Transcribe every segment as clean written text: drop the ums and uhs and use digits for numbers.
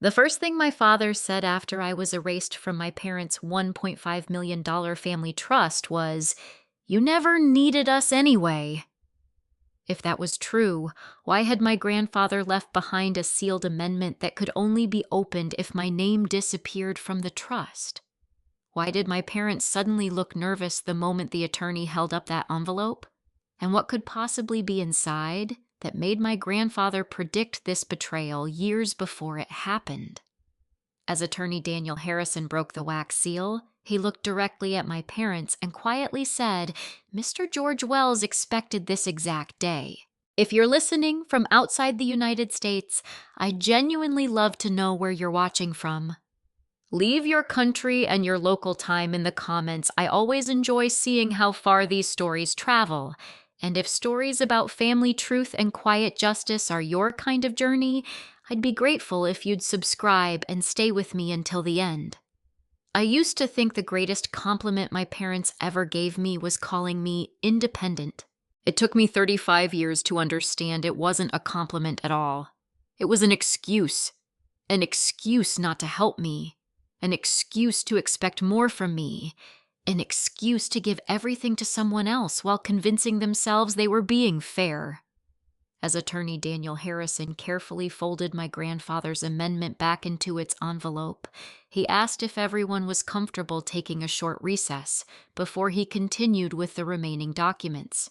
The first thing my father said after I was erased from my parents' $1.5 million family trust was, "You never needed us anyway." If that was true, why had my grandfather left behind a sealed amendment that could only be opened if my name disappeared from the trust? Why did my parents suddenly look nervous the moment the attorney held up that envelope? And what could possibly be inside that made my grandfather predict this betrayal years before it happened? As attorney Daniel Harrison broke the wax seal, he looked directly at my parents and quietly said, "Mr. George Wells expected this exact day. If you're listening from outside the United States, I genuinely love to know where you're watching from. Leave your country and your local time in the comments. I always enjoy seeing how far these stories travel. And if stories about family truth and quiet justice are your kind of journey, I'd be grateful if you'd subscribe and stay with me until the end." I used to think the greatest compliment my parents ever gave me was calling me independent. It took me 35 years to understand it wasn't a compliment at all. It was an excuse not to help me, an excuse to expect more from me, an excuse to give everything to someone else while convincing themselves they were being fair. As attorney Daniel Harrison carefully folded my grandfather's amendment back into its envelope, he asked if everyone was comfortable taking a short recess before he continued with the remaining documents.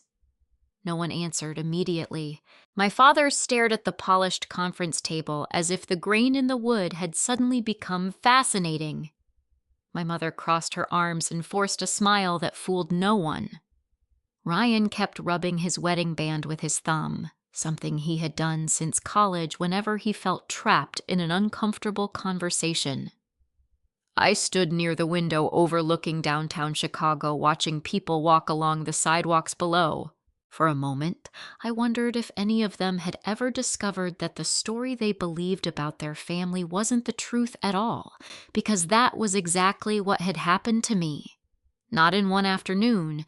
No one answered immediately. My father stared at the polished conference table as if the grain in the wood had suddenly become fascinating. My mother crossed her arms and forced a smile that fooled no one. Ryan kept rubbing his wedding band with his thumb, something he had done since college whenever he felt trapped in an uncomfortable conversation. I stood near the window overlooking downtown Chicago, watching people walk along the sidewalks below. For a moment, I wondered if any of them had ever discovered that the story they believed about their family wasn't the truth at all, because that was exactly what had happened to me. Not in one afternoon,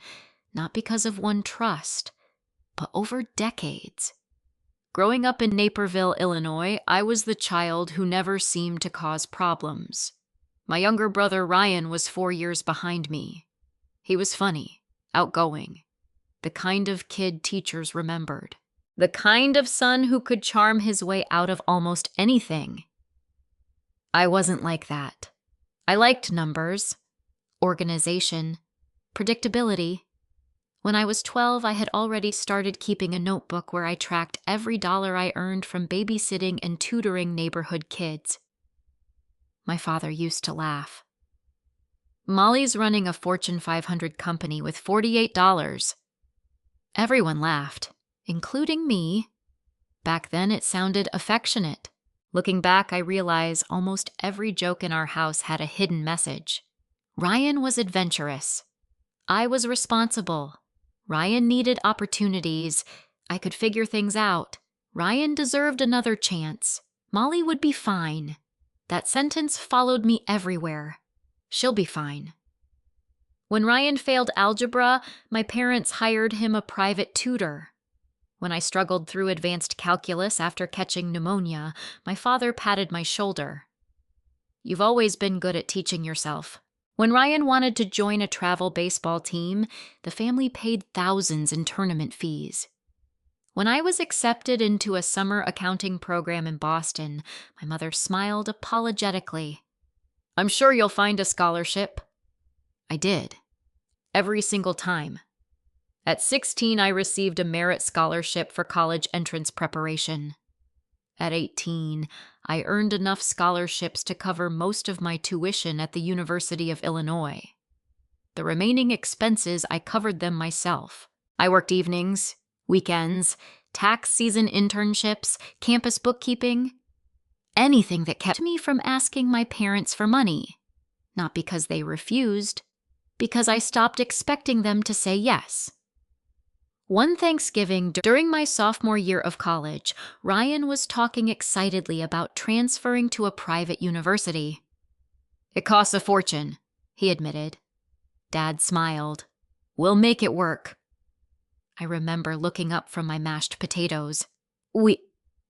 not because of one trust, but over decades. Growing up in Naperville, Illinois, I was the child who never seemed to cause problems. My younger brother Ryan was 4 years behind me. He was funny, outgoing, the kind of kid teachers remembered, the kind of son who could charm his way out of almost anything. I wasn't like that. I liked numbers, organization, predictability. When I was 12, I had already started keeping a notebook where I tracked every dollar I earned from babysitting and tutoring neighborhood kids. My father used to laugh. "Molly's running a Fortune 500 company with $48. Everyone laughed, including me. Back then, it sounded affectionate. Looking back, I realize almost every joke in our house had a hidden message. Ryan was adventurous. I was responsible. Ryan needed opportunities. I could figure things out. Ryan deserved another chance. Molly would be fine. That sentence followed me everywhere. She'll be fine. When Ryan failed algebra, my parents hired him a private tutor. When I struggled through advanced calculus after catching pneumonia, my father patted my shoulder. "You've always been good at teaching yourself." When Ryan wanted to join a travel baseball team, the family paid thousands in tournament fees. When I was accepted into a summer accounting program in Boston, my mother smiled apologetically. "I'm sure you'll find a scholarship." I did. Every single time. At 16, I received a merit scholarship for college entrance preparation. At 18, I earned enough scholarships to cover most of my tuition at the University of Illinois. The remaining expenses, I covered them myself. I worked evenings, weekends, tax season internships, campus bookkeeping, anything that kept me from asking my parents for money. Not because they refused, because I stopped expecting them to say yes. One Thanksgiving during my sophomore year of college, Ryan was talking excitedly about transferring to a private university. "It costs a fortune," he admitted. Dad smiled. "We'll make it work." I remember looking up from my mashed potatoes.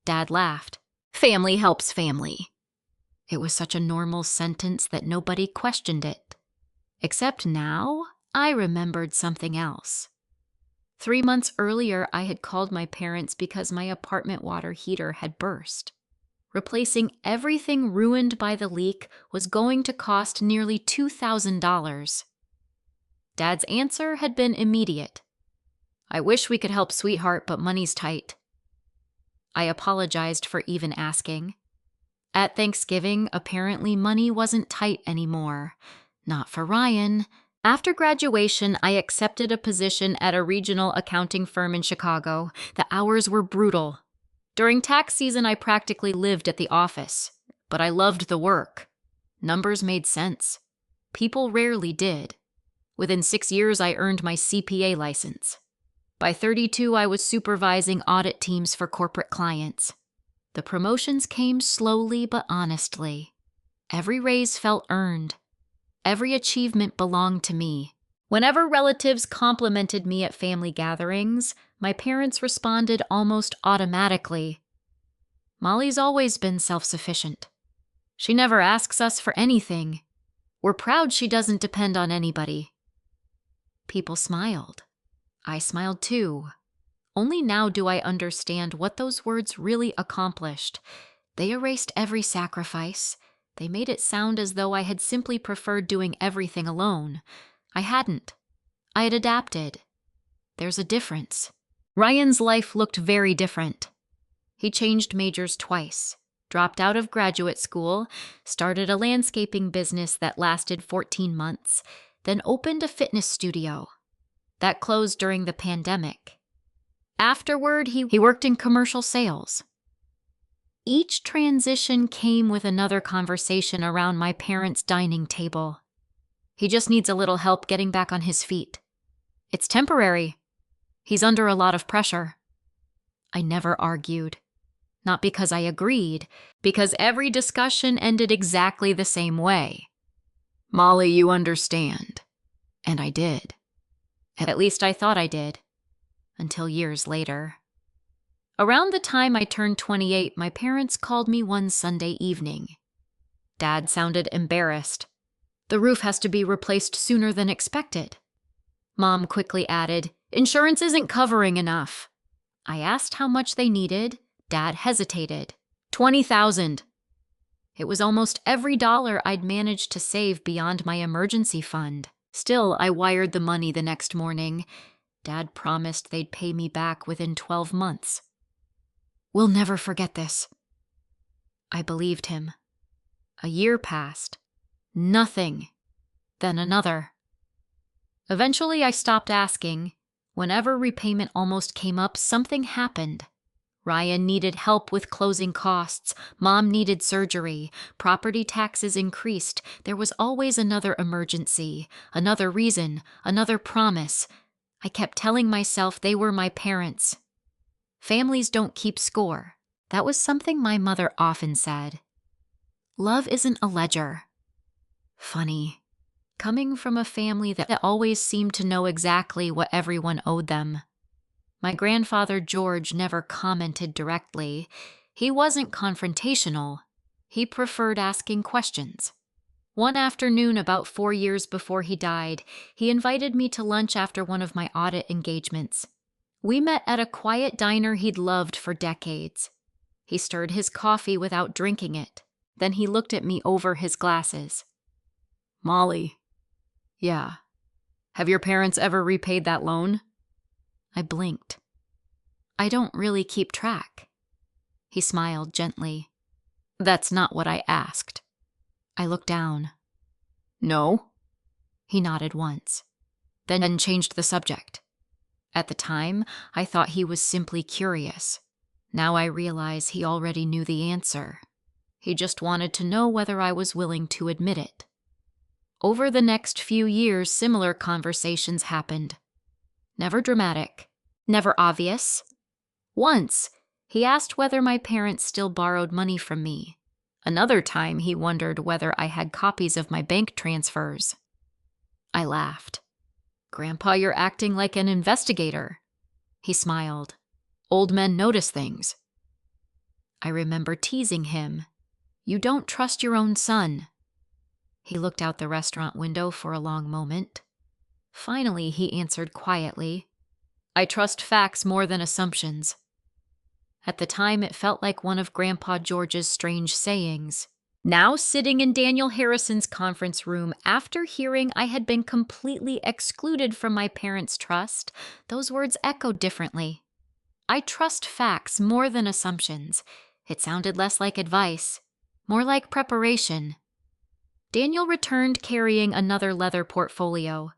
Dad laughed. "Family helps family." It was such a normal sentence that nobody questioned it. Except now, I remembered something else. 3 months earlier, I had called my parents because my apartment water heater had burst. Replacing everything ruined by the leak was going to cost nearly $2,000. Dad's answer had been immediate. "I wish we could help, sweetheart, but money's tight." I apologized for even asking. At Thanksgiving, apparently money wasn't tight anymore. Not for Ryan. After graduation, I accepted a position at a regional accounting firm in Chicago. The hours were brutal. During tax season, I practically lived at the office, but I loved the work. Numbers made sense. People rarely did. Within 6 years, I earned my CPA license. By 32, I was supervising audit teams for corporate clients. The promotions came slowly but honestly. Every raise felt earned. Every achievement belonged to me. Whenever relatives complimented me at family gatherings, my parents responded almost automatically. "Molly's always been self-sufficient. She never asks us for anything. We're proud she doesn't depend on anybody." People smiled. I smiled too. Only now do I understand what those words really accomplished. They erased every sacrifice. They made it sound as though I had simply preferred doing everything alone. I hadn't. I had adapted. There's a difference. Ryan's life looked very different. He changed majors twice, dropped out of graduate school, started a landscaping business that lasted 14 months, then opened a fitness studio. That closed during the pandemic. Afterward, he worked in commercial sales. Each transition came with another conversation around my parents' dining table. "He just needs a little help getting back on his feet. It's temporary. He's under a lot of pressure." I never argued. Not because I agreed, because every discussion ended exactly the same way. "Molly, you understand." And I did. At least I thought I did. Until years later. Around the time I turned 28, my parents called me one Sunday evening. Dad sounded embarrassed. "The roof has to be replaced sooner than expected." Mom quickly added, "Insurance isn't covering enough." I asked how much they needed. Dad hesitated. $20,000. It was almost every dollar I'd managed to save beyond my emergency fund. Still, I wired the money the next morning. Dad promised they'd pay me back within 12 months. "We'll never forget this." I believed him. A year passed. Nothing. Then another. Eventually, I stopped asking. Whenever repayment almost came up, something happened. Ryan needed help with closing costs. Mom needed surgery. Property taxes increased. There was always another emergency, another reason, another promise. I kept telling myself they were my parents. Families don't keep score. That was something my mother often said. Love isn't a ledger. Funny. Coming from a family that always seemed to know exactly what everyone owed them. My grandfather George never commented directly. He wasn't confrontational. He preferred asking questions. One afternoon, about 4 years before he died, he invited me to lunch after one of my audit engagements. We met at a quiet diner he'd loved for decades. He stirred his coffee without drinking it. Then he looked at me over his glasses. "Molly." "Yeah. Have your parents ever repaid that loan?" I blinked. "I don't really keep track." He smiled gently. "That's not what I asked." I looked down. "No?" He nodded once, then changed the subject. At the time, I thought he was simply curious. Now I realize he already knew the answer. He just wanted to know whether I was willing to admit it. Over the next few years, similar conversations happened. Never dramatic, never obvious. Once, he asked whether my parents still borrowed money from me. Another time, he wondered whether I had copies of my bank transfers. I laughed. "Grandpa, you're acting like an investigator." He smiled. "Old men notice things." I remember teasing him. You don't trust your own son." He looked out the restaurant window for a long moment. Finally, he answered quietly, "I trust facts more than assumptions." At the time, it felt like one of Grandpa George's strange sayings. Now, sitting in Daniel Harrison's conference room after hearing I had been completely excluded from my parents' trust, those words echoed differently. I trust facts more than assumptions. It sounded less like advice, more like preparation. Daniel returned carrying another leather portfolio.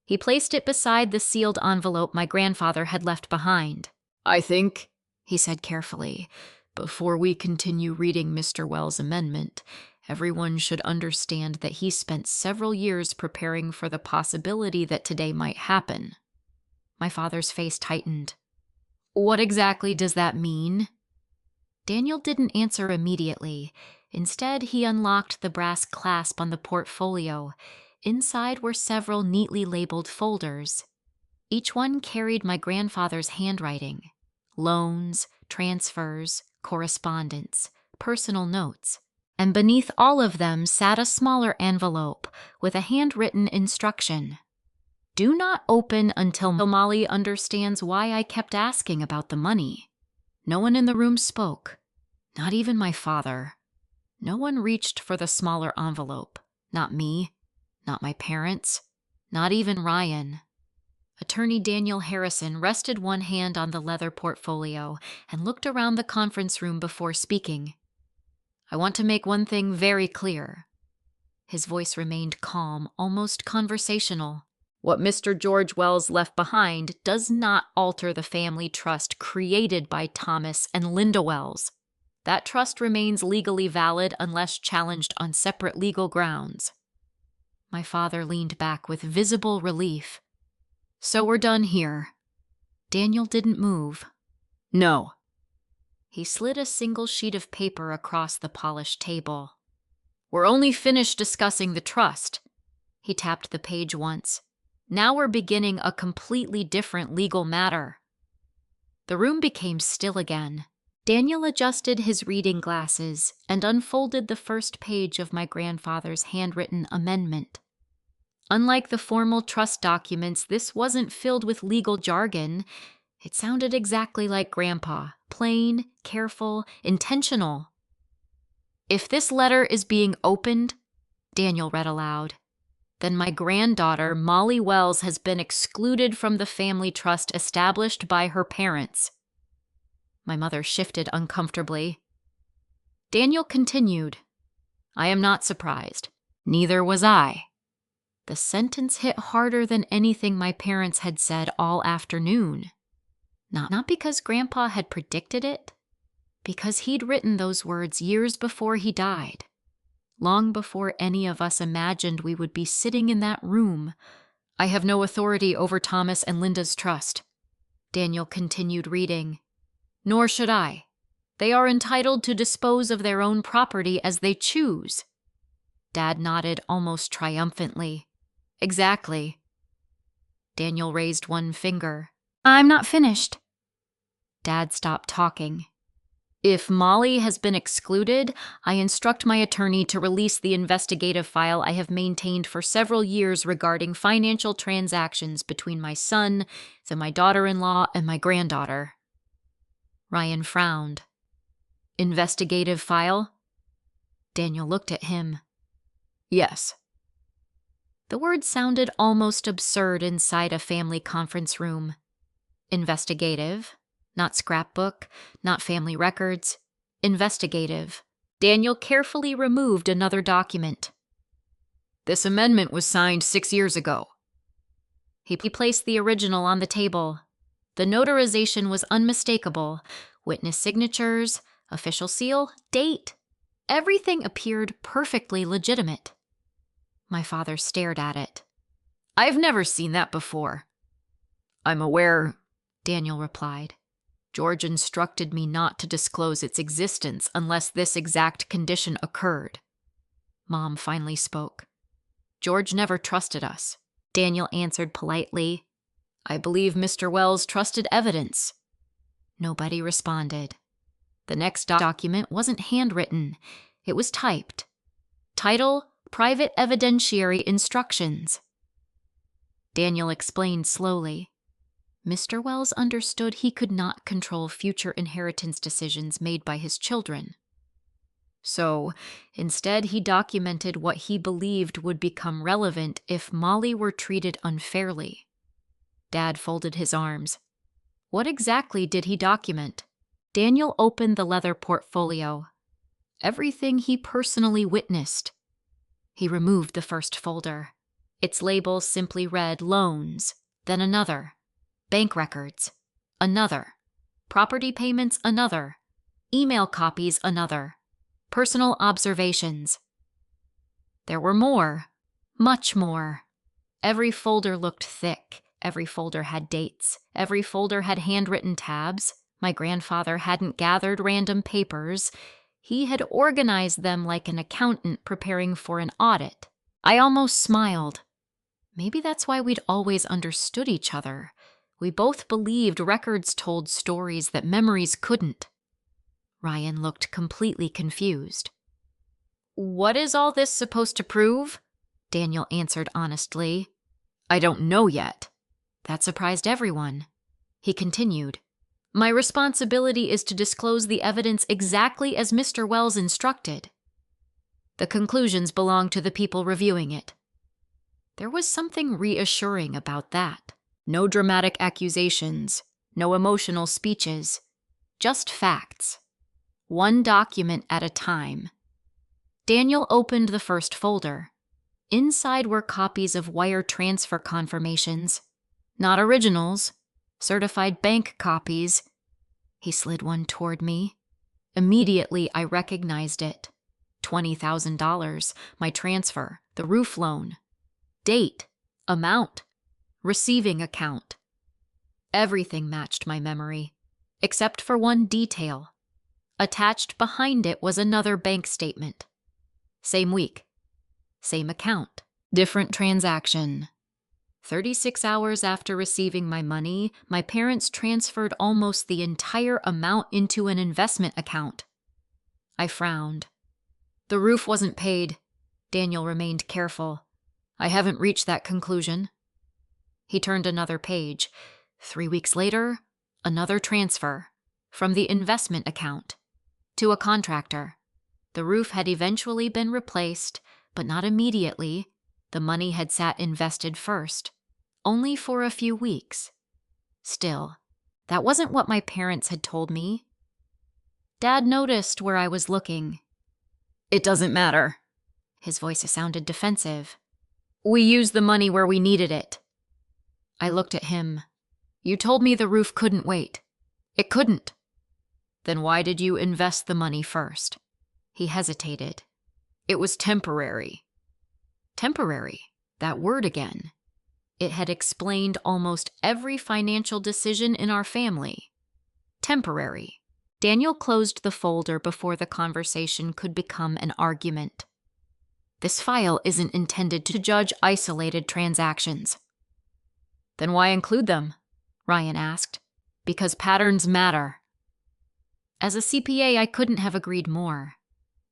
He placed it beside the sealed envelope my grandfather had left behind. "I think," he said carefully, "before we continue reading Mr. Wells' amendment, everyone should understand that he spent several years preparing for the possibility that today might happen." My father's face tightened. "What exactly does that mean?" Daniel didn't answer immediately. Instead, he unlocked the brass clasp on the portfolio. Inside were several neatly labeled folders. Each one carried my grandfather's handwriting. Loans, transfers, correspondence, personal notes. And beneath all of them sat a smaller envelope with a handwritten instruction. "Do not open until Molly understands why I kept asking about the money." No one in the room spoke, not even my father. No one reached for the smaller envelope. Not me, not my parents, not even Ryan. Attorney Daniel Harrison rested one hand on the leather portfolio and looked around the conference room before speaking. "I want to make one thing very clear." His voice remained calm, almost conversational. "What Mr. George Wells left behind does not alter the family trust created by Thomas and Linda Wells. That trust remains legally valid unless challenged on separate legal grounds." My father leaned back with visible relief. "So we're done here." Daniel didn't move. "No." He slid a single sheet of paper across the polished table. "We're only finished discussing the trust." He tapped the page once. "Now we're beginning a completely different legal matter." The room became still again. Daniel adjusted his reading glasses and unfolded the first page of my grandfather's handwritten amendment. Unlike the formal trust documents, this wasn't filled with legal jargon. It sounded exactly like Grandpa, plain, careful, intentional. "If this letter is being opened," Daniel read aloud, "then my granddaughter, Molly Wells, has been excluded from the family trust established by her parents." My mother shifted uncomfortably. Daniel continued, "I am not surprised. Neither was I." The sentence hit harder than anything my parents had said all afternoon. Not because Grandpa had predicted it, because he'd written those words years before he died, long before any of us imagined we would be sitting in that room. "I have no authority over Thomas and Linda's trust," Daniel continued reading. "Nor should I. They are entitled to dispose of their own property as they choose." Dad nodded almost triumphantly. "Exactly." Daniel raised one finger. "I'm not finished." Dad stopped talking. "If Molly has been excluded, I instruct my attorney to release the investigative file I have maintained for several years regarding financial transactions between my son, my daughter-in-law, and my granddaughter." Ryan frowned. "Investigative file?" Daniel looked at him. "Yes." The word sounded almost absurd inside a family conference room. Investigative. Not scrapbook, not family records. Investigative. Daniel carefully removed another document. "This amendment was signed 6 years ago." He placed the original on the table. The notarization was unmistakable. Witness signatures, official seal, date. Everything appeared perfectly legitimate. My father stared at it. "I've never seen that before." "I'm aware," Daniel replied. "George instructed me not to disclose its existence unless this exact condition occurred." Mom finally spoke. "George never trusted us," Daniel answered politely. "I believe Mr. Wells trusted evidence." Nobody responded. The next document wasn't handwritten. It was typed. Title, Private Evidentiary Instructions. Daniel explained slowly. Mr. Wells understood he could not control future inheritance decisions made by his children. So, instead, he documented what he believed would become relevant if Molly were treated unfairly. Dad folded his arms. What exactly did he document? Daniel opened the leather portfolio. Everything he personally witnessed. He removed the first folder. Its label simply read loans, then another. Bank records, another. Property payments, another. Email copies, another. Personal observations. There were more, much more. Every folder looked thick. Every folder had dates. Every folder had handwritten tabs. My grandfather hadn't gathered random papers. He had organized them like an accountant preparing for an audit. I almost smiled. Maybe that's why we'd always understood each other. We both believed records told stories that memories couldn't. Ryan looked completely confused. What is all this supposed to prove? Daniel answered honestly. I don't know yet. That surprised everyone. He continued. My responsibility is to disclose the evidence exactly as Mr. Wells instructed. The conclusions belong to the people reviewing it. There was something reassuring about that. No dramatic accusations, no emotional speeches, just facts. One document at a time. Daniel opened the first folder. Inside were copies of wire transfer confirmations. Not originals, certified bank copies. He slid one toward me. Immediately, I recognized it. $20,000, my transfer, the roof loan. Date, amount, receiving account. Everything matched my memory, except for one detail. Attached behind it was another bank statement. Same week, same account, different transaction. 36 hours after receiving my money, my parents transferred almost the entire amount into an investment account. I frowned. The roof wasn't paid. Daniel remained careful. I haven't reached that conclusion. He turned another page. 3 weeks later, another transfer. From the investment account. To a contractor. The roof had eventually been replaced, but not immediately. The money had sat invested first. Only for a few weeks. Still, that wasn't what my parents had told me. Dad noticed where I was looking. It doesn't matter. His voice sounded defensive. We used the money where we needed it. I looked at him. You told me the roof couldn't wait. It couldn't. Then why did you invest the money first? He hesitated. It was temporary. Temporary. That word again. It had explained almost every financial decision in our family. Temporary. Daniel closed the folder before the conversation could become an argument. This file isn't intended to judge isolated transactions. Then why include them? Ryan asked. Because patterns matter. As a CPA, I couldn't have agreed more.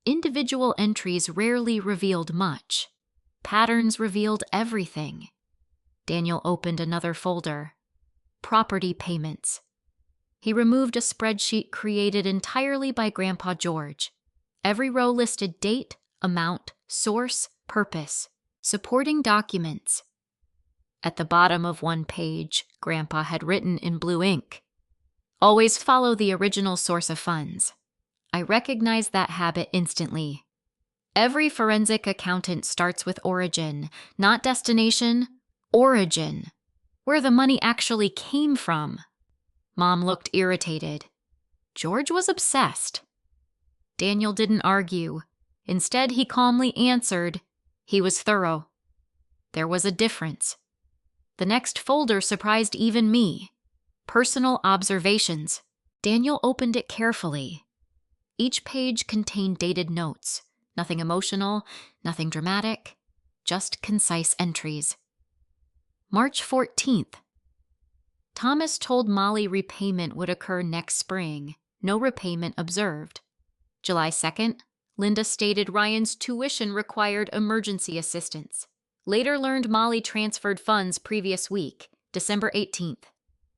Individual entries rarely revealed much. Patterns revealed everything. Daniel opened another folder. Property payments. He removed a spreadsheet created entirely by Grandpa George. Every row listed date, amount, source, purpose, supporting documents. At the bottom of one page, Grandpa had written in blue ink, always follow the original source of funds. I recognized that habit instantly. Every forensic accountant starts with origin, not destination, origin, where the money actually came from. Mom looked irritated. George was obsessed. Daniel didn't argue. Instead, he calmly answered. He was thorough. There was a difference. The next folder surprised even me. Personal observations. Daniel opened it carefully. Each page contained dated notes. Nothing emotional, nothing dramatic, just concise entries. March 14th. Thomas told Molly repayment would occur next spring. No repayment observed. July 2nd, Linda stated Ryan's tuition required emergency assistance. Later learned Molly transferred funds previous week, December 18th.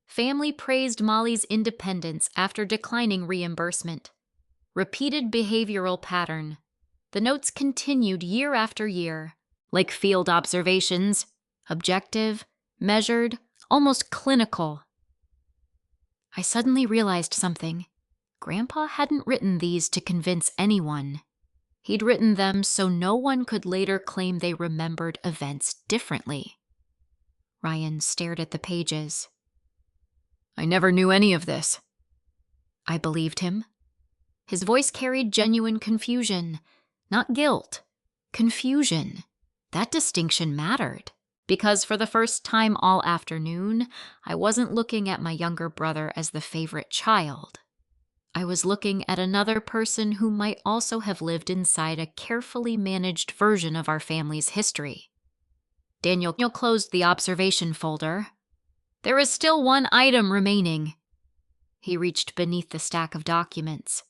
Family praised Molly's independence after declining reimbursement. Repeated behavioral pattern. The notes continued year after year, like field observations, objective, measured, almost clinical. I suddenly realized something. Grandpa hadn't written these to convince anyone. He'd written them so no one could later claim they remembered events differently. Ryan stared at the pages. I never knew any of this. I believed him. His voice carried genuine confusion, not guilt. Confusion. That distinction mattered, because for the first time all afternoon, I wasn't looking at my younger brother as the favorite child. I was looking at another person who might also have lived inside a carefully managed version of our family's history. Daniel closed the observation folder. There is still one item remaining. He reached beneath the stack of documents.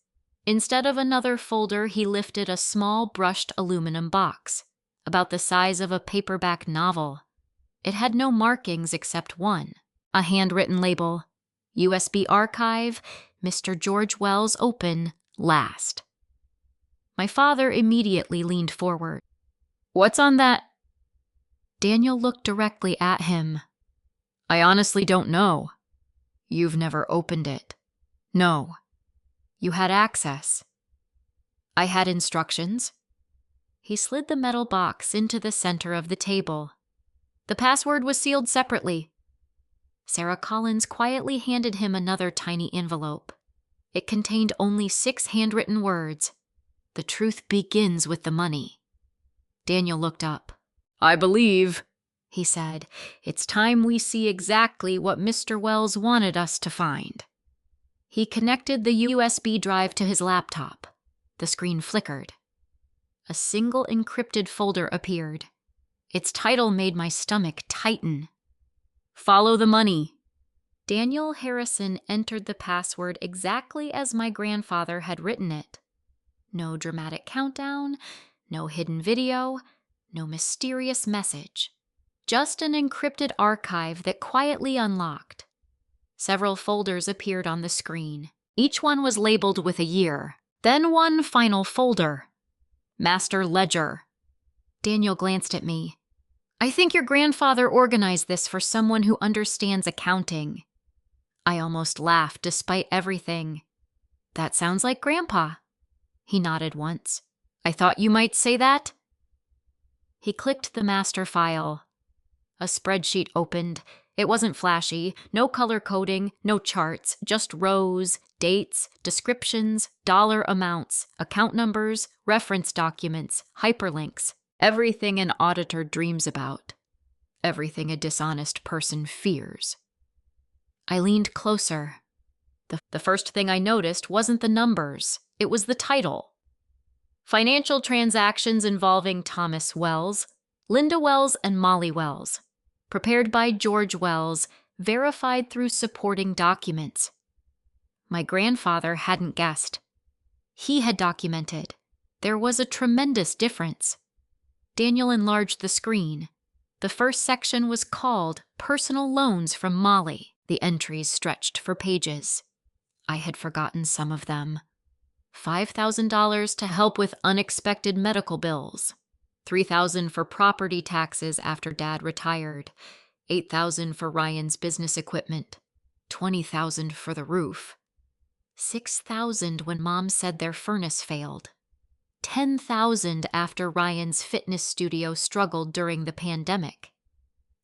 Instead of another folder, he lifted a small brushed aluminum box, about the size of a paperback novel. It had no markings except one, a handwritten label, USB archive, Mr. George Wells open, last. My father immediately leaned forward. What's on that? Daniel looked directly at him. I honestly don't know. You've never opened it. No. You had access. I had instructions. He slid the metal box into the center of the table. The password was sealed separately. Sarah Collins quietly handed him another tiny envelope. It contained only 6 handwritten words. The truth begins with the money. Daniel looked up. I believe, he said, it's time we see exactly what Mr. Wells wanted us to find. He connected the USB drive to his laptop. The screen flickered. A single encrypted folder appeared. Its title made my stomach tighten. Follow the money. Daniel Harrison entered the password exactly as my grandfather had written it. No dramatic countdown, no hidden video, no mysterious message. Just an encrypted archive that quietly unlocked. Several folders appeared on the screen. Each one was labeled with a year. Then one final folder. Master Ledger. Daniel glanced at me. I think your grandfather organized this for someone who understands accounting. I almost laughed despite everything. That sounds like Grandpa. He nodded once. I thought you might say that. He clicked the master file. A spreadsheet opened. It wasn't flashy, no color coding, no charts, just rows, dates, descriptions, dollar amounts, account numbers, reference documents, hyperlinks, everything an auditor dreams about. Everything a dishonest person fears. I leaned closer. The first thing I noticed wasn't the numbers, it was the title. Financial transactions involving Thomas Wells, Linda Wells, and Molly Wells. Prepared by George Wells, verified through supporting documents. My grandfather hadn't guessed. He had documented. There was a tremendous difference. Daniel enlarged the screen. The first section was called Personal Loans from Molly. The entries stretched for pages. I had forgotten some of them. $5,000 to help with unexpected medical bills. $3,000 for property taxes after Dad retired. $8,000 for Ryan's business equipment. $20,000 for the roof. $6,000 when Mom said their furnace failed. $10,000 after Ryan's fitness studio struggled during the pandemic.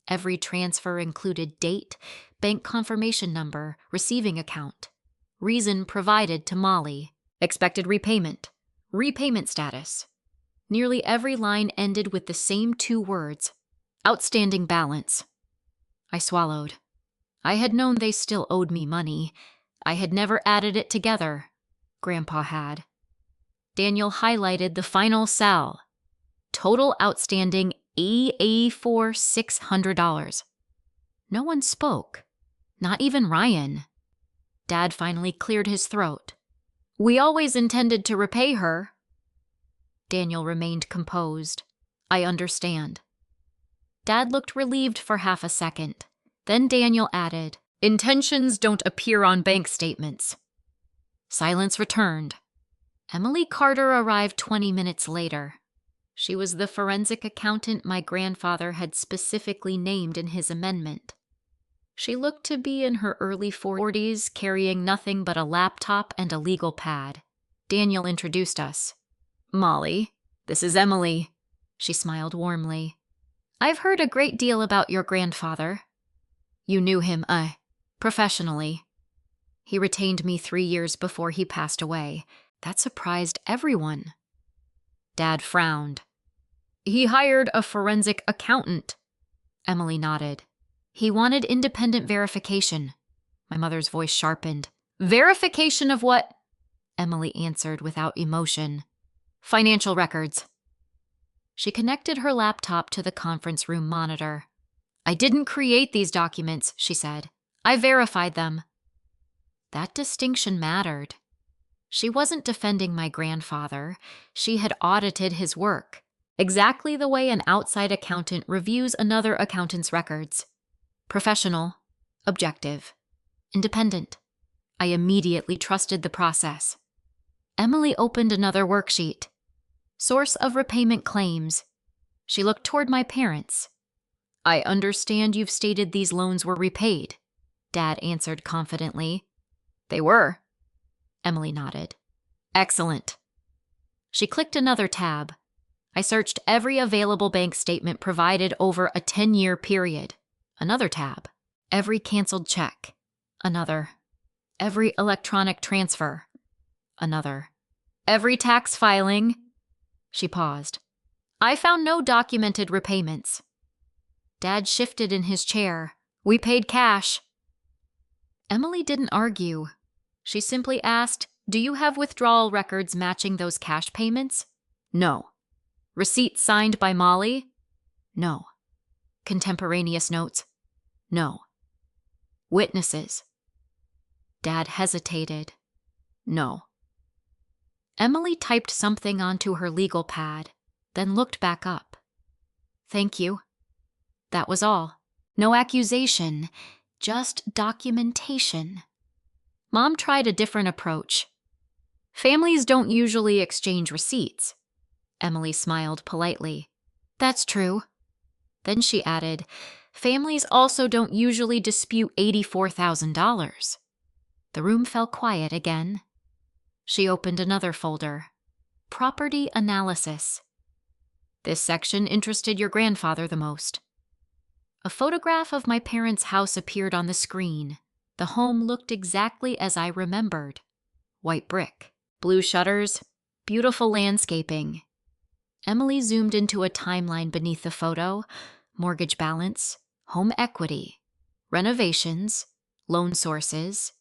Every transfer included date, bank confirmation number, receiving account, reason provided to Molly, expected repayment, repayment status. Nearly every line ended with the same 2 words, outstanding balance. I swallowed. I had known they still owed me money. I had never added it together. Grandpa had. Daniel highlighted the final cell. Total outstanding $600. No one spoke. Not even Ryan. Dad finally cleared his throat. We always intended to repay her. Daniel remained composed. I understand. Dad looked relieved for half a second. Then Daniel added, intentions don't appear on bank statements. Silence returned. Emily Carter arrived 20 minutes later. She was the forensic accountant my grandfather had specifically named in his amendment. She looked to be in her early 40s, carrying nothing but a laptop and a legal pad. Daniel introduced us. Molly, this is Emily. She smiled warmly. I've heard a great deal about your grandfather. You knew him, professionally. He retained me 3 years before he passed away. That surprised everyone. Dad frowned. He hired a forensic accountant. Emily nodded. He wanted independent verification. My mother's voice sharpened. Verification of what? Emily answered without emotion. Financial records. She connected her laptop to the conference room monitor. I didn't create these documents, she said. I verified them. That distinction mattered. She wasn't defending my grandfather. She had audited his work, exactly the way an outside accountant reviews another accountant's records. Professional, objective, independent. I immediately trusted the process. Emily opened another worksheet. Source of repayment claims. She looked toward my parents. I understand you've stated these loans were repaid, Dad answered confidently. They were. Emily nodded. Excellent. She clicked another tab. I searched every available bank statement provided over a 10-year period. Another tab. Every canceled check. Another. Every electronic transfer. Another. Every tax filing. She paused. I found no documented repayments. Dad shifted in his chair. We paid cash. Emily didn't argue. She simply asked, do you have withdrawal records matching those cash payments? No. Receipt signed by Molly? No. Contemporaneous notes? No. Witnesses? Dad hesitated. No. Emily typed something onto her legal pad, then looked back up. Thank you. That was all. No accusation, just documentation. Mom tried a different approach. Families don't usually exchange receipts. Emily smiled politely. That's true. Then she added, families also don't usually dispute $84,000. The room fell quiet again. She opened another folder. Property analysis. This section interested your grandfather the most. A photograph of my parents' house appeared on the screen. The home looked exactly as I remembered. White brick, blue shutters, beautiful landscaping. Emily zoomed into a timeline beneath the photo. Mortgage balance, home equity, renovations, loan sources,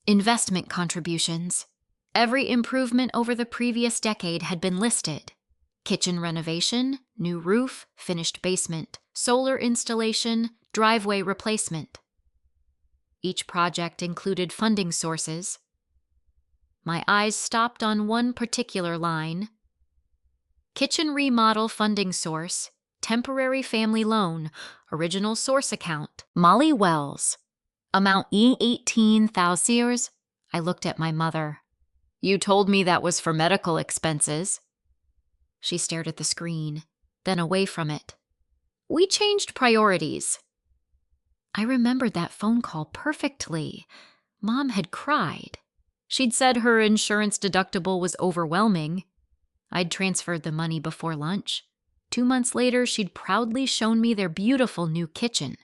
investment contributions. Every improvement over the previous decade had been listed. Kitchen renovation, new roof, finished basement, solar installation, driveway replacement. Each project included funding sources. My eyes stopped on one particular line. Kitchen remodel funding source, temporary family loan, original source account, Molly Wells. Amount $18,000. I looked at my mother. You told me that was for medical expenses. She stared at the screen, then away from it. We changed priorities. I remembered that phone call perfectly. Mom had cried. She'd said her insurance deductible was overwhelming. I'd transferred the money before lunch. 2 months later, she'd proudly shown me their beautiful new kitchen.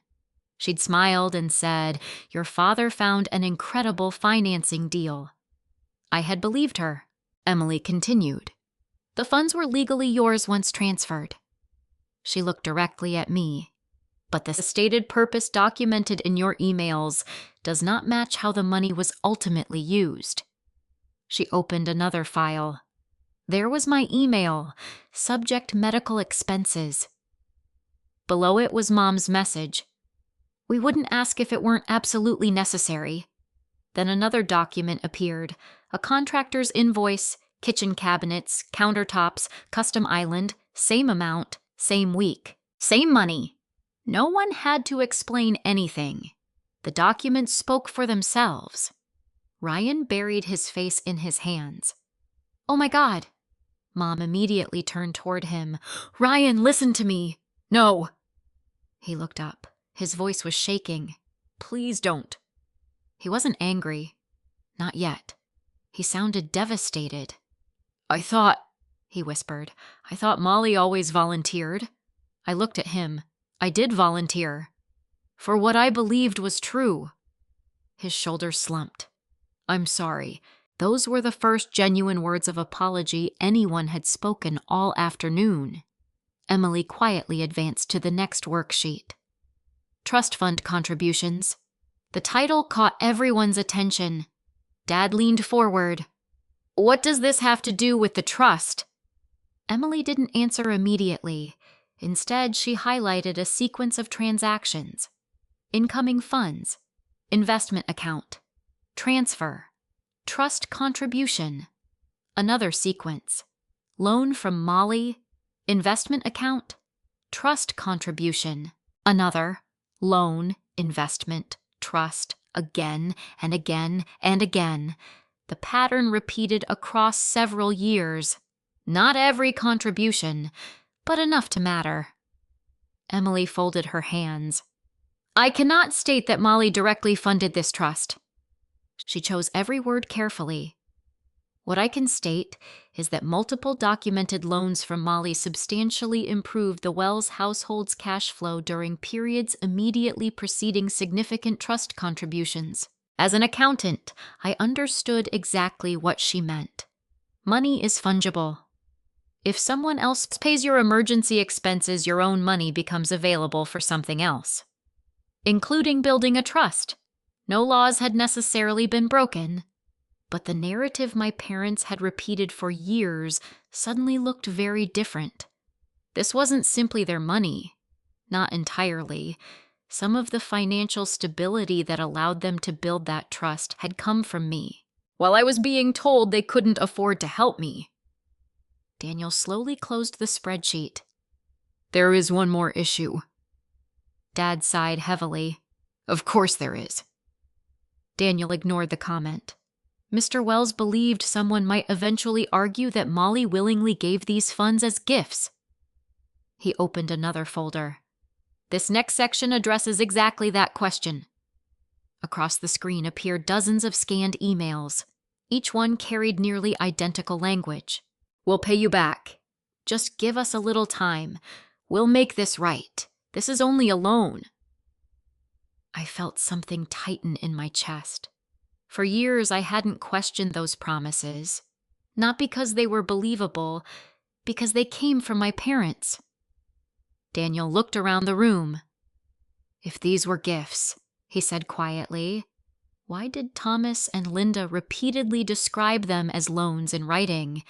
She'd smiled and said, your father found an incredible financing deal. I had believed her. Emily continued. The funds were legally yours once transferred. She looked directly at me. But the stated purpose documented in your emails does not match how the money was ultimately used. She opened another file. There was my email, subject medical expenses. Below it was Mom's message. We wouldn't ask if it weren't absolutely necessary. Then another document appeared, a contractor's invoice, Kitchen cabinets, countertops, custom island, same amount, same week, same money. No one had to explain anything. The documents spoke for themselves. Ryan buried his face in his hands. "Oh my God." Mom immediately turned toward him. "Ryan, listen to me." "No." He looked up. His voice was shaking. "Please don't." He wasn't angry. Not yet. He sounded devastated. "I thought," he whispered, "I thought Molly always volunteered." I looked at him. "I did volunteer. For what I believed was true." His shoulders slumped. "I'm sorry." Those were the first genuine words of apology anyone had spoken all afternoon. Emily quietly advanced to the next worksheet. Trust fund contributions. The title caught everyone's attention. Dad leaned forward. "What does this have to do with the trust?" Emily didn't answer immediately. Instead, she highlighted a sequence of transactions. Incoming funds, investment account, transfer, trust contribution. Another sequence, loan from Molly, investment account, trust contribution. Another, loan, investment, trust, again and again and again. The pattern repeated across several years. Not every contribution, but enough to matter. Emily folded her hands. "I cannot state that Molly directly funded this trust." She chose every word carefully. "What I can state is that multiple documented loans from Molly substantially improved the Wells household's cash flow during periods immediately preceding significant trust contributions. As an accountant, I understood exactly what she meant. Money is fungible. If someone else pays your emergency expenses, your own money becomes available for something else, including building a trust. No laws had necessarily been broken, but the narrative my parents had repeated for years suddenly looked very different. This wasn't simply their money. Not entirely. Some of the financial stability that allowed them to build that trust had come from me, while I was being told they couldn't afford to help me. Daniel slowly closed the spreadsheet. "There is one more issue." Dad sighed heavily. "Of course there is." Daniel ignored the comment. Mr. Wells believed someone might eventually argue that Molly willingly gave these funds as gifts. He opened another folder. "This next section addresses exactly that question." Across the screen appeared dozens of scanned emails. Each one carried nearly identical language. "We'll pay you back. Just give us a little time. We'll make this right. This is only a loan." I felt something tighten in my chest. For years, I hadn't questioned those promises. Not because they were believable, because they came from my parents. Daniel looked around the room. "If these were gifts," he said quietly, "why did Thomas and Linda repeatedly describe them as loans in writing?"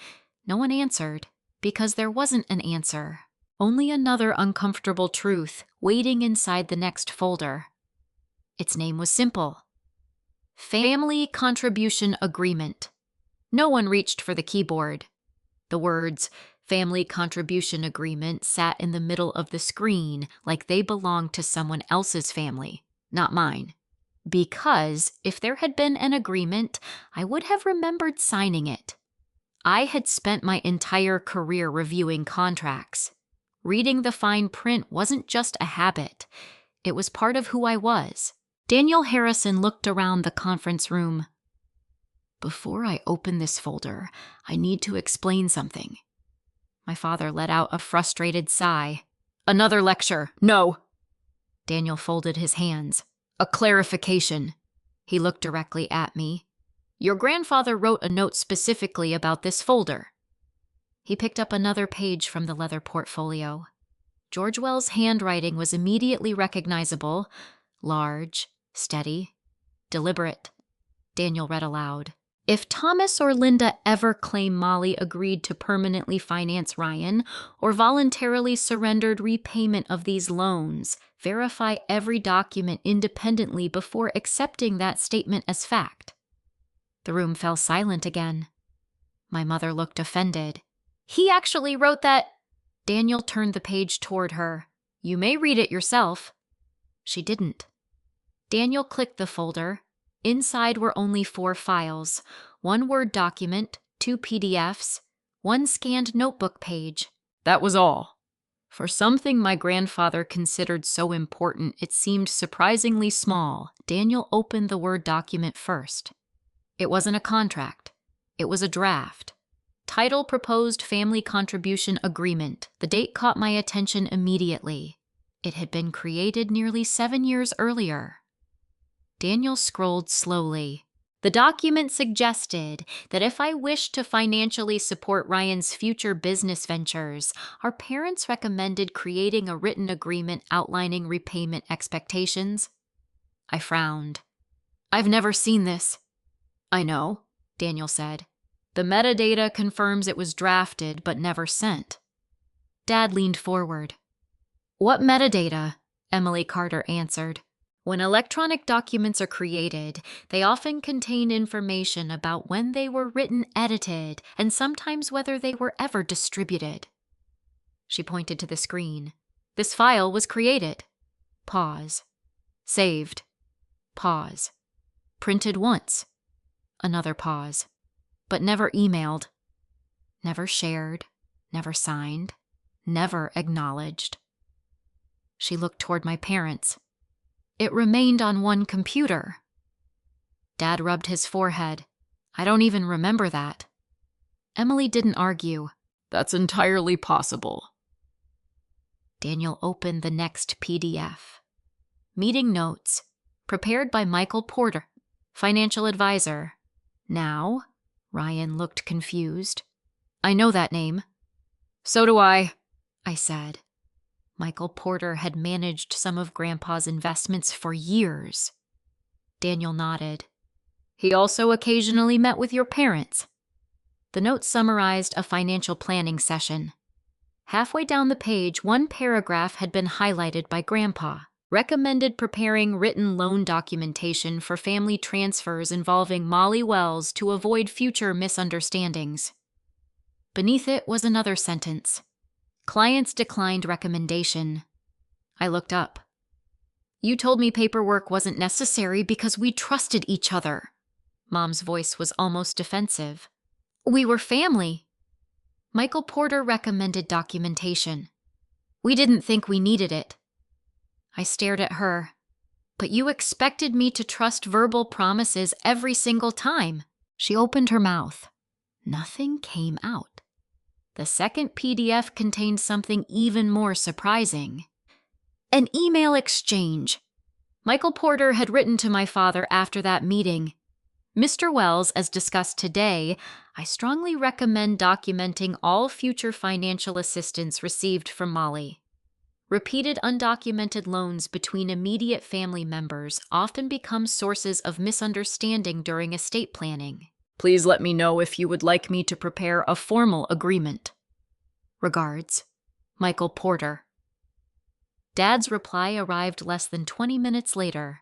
No one answered, because there wasn't an answer. Only another uncomfortable truth waiting inside the next folder. Its name was simple. Family Contribution Agreement. No one reached for the keyboard. The words, Family Contribution Agreement, sat in the middle of the screen like they belonged to someone else's family, not mine. Because if there had been an agreement, I would have remembered signing it. I had spent my entire career reviewing contracts. Reading the fine print wasn't just a habit. It was part of who I was. Daniel Harrison looked around the conference room. "Before I open this folder, I need to explain something." My father let out a frustrated sigh. "Another lecture. No." Daniel folded his hands. "A clarification." He looked directly at me. "Your grandfather wrote a note specifically about this folder." He picked up another page from the leather portfolio. George Wells' handwriting was immediately recognizable, large, steady, deliberate. Daniel read aloud. "If Thomas or Linda ever claim Molly agreed to permanently finance Ryan or voluntarily surrendered repayment of these loans, verify every document independently before accepting that statement as fact." The room fell silent again. My mother looked offended. He actually wrote that. Daniel turned the page toward her. You may read it yourself. She didn't. Daniel clicked the folder. Inside were only 4 files, 1 Word document, 2 PDFs, 1 scanned notebook page. That was all. For something my grandfather considered so important it seemed surprisingly small, Daniel opened the Word document first. It wasn't a contract. It was a draft. Title: Proposed Family Contribution Agreement. The date caught my attention immediately. It had been created nearly 7 years earlier. Daniel scrolled slowly. The document suggested that if I wished to financially support Ryan's future business ventures, our parents recommended creating a written agreement outlining repayment expectations. I frowned. I've never seen this. I know, Daniel said. The metadata confirms it was drafted but never sent. Dad leaned forward. What metadata? Emily Carter answered. When electronic documents are created, they often contain information about when they were written, edited, and sometimes whether they were ever distributed. She pointed to the screen. This file was created. Pause. Saved. Pause. Printed once. Another pause. But never emailed. Never shared. Never signed. Never acknowledged. She looked toward my parents. It remained on 1 computer. Dad rubbed his forehead. I don't even remember that. Emily didn't argue. That's entirely possible. Daniel opened the next PDF. Meeting notes, prepared by Michael Porter, financial advisor. Now, Ryan looked confused. I know that name. So do I said. Michael Porter had managed some of Grandpa's investments for years. Daniel nodded. He also occasionally met with your parents. The note summarized a financial planning session. Halfway down the page, 1 paragraph had been highlighted by Grandpa. Recommended preparing written loan documentation for family transfers involving Molly Wells to avoid future misunderstandings. Beneath it was another sentence. Clients declined recommendation. I looked up. You told me paperwork wasn't necessary because we trusted each other. Mom's voice was almost defensive. We were family. Michael Porter recommended documentation. We didn't think we needed it. I stared at her. But you expected me to trust verbal promises every single time. She opened her mouth. Nothing came out. The second PDF contained something even more surprising. An email exchange. Michael Porter had written to my father after that meeting. Mr. Wells, as discussed today, I strongly recommend documenting all future financial assistance received from Molly. Repeated undocumented loans between immediate family members often become sources of misunderstanding during estate planning. Please let me know if you would like me to prepare a formal agreement. Regards, Michael Porter. Dad's reply arrived less than 20 minutes later.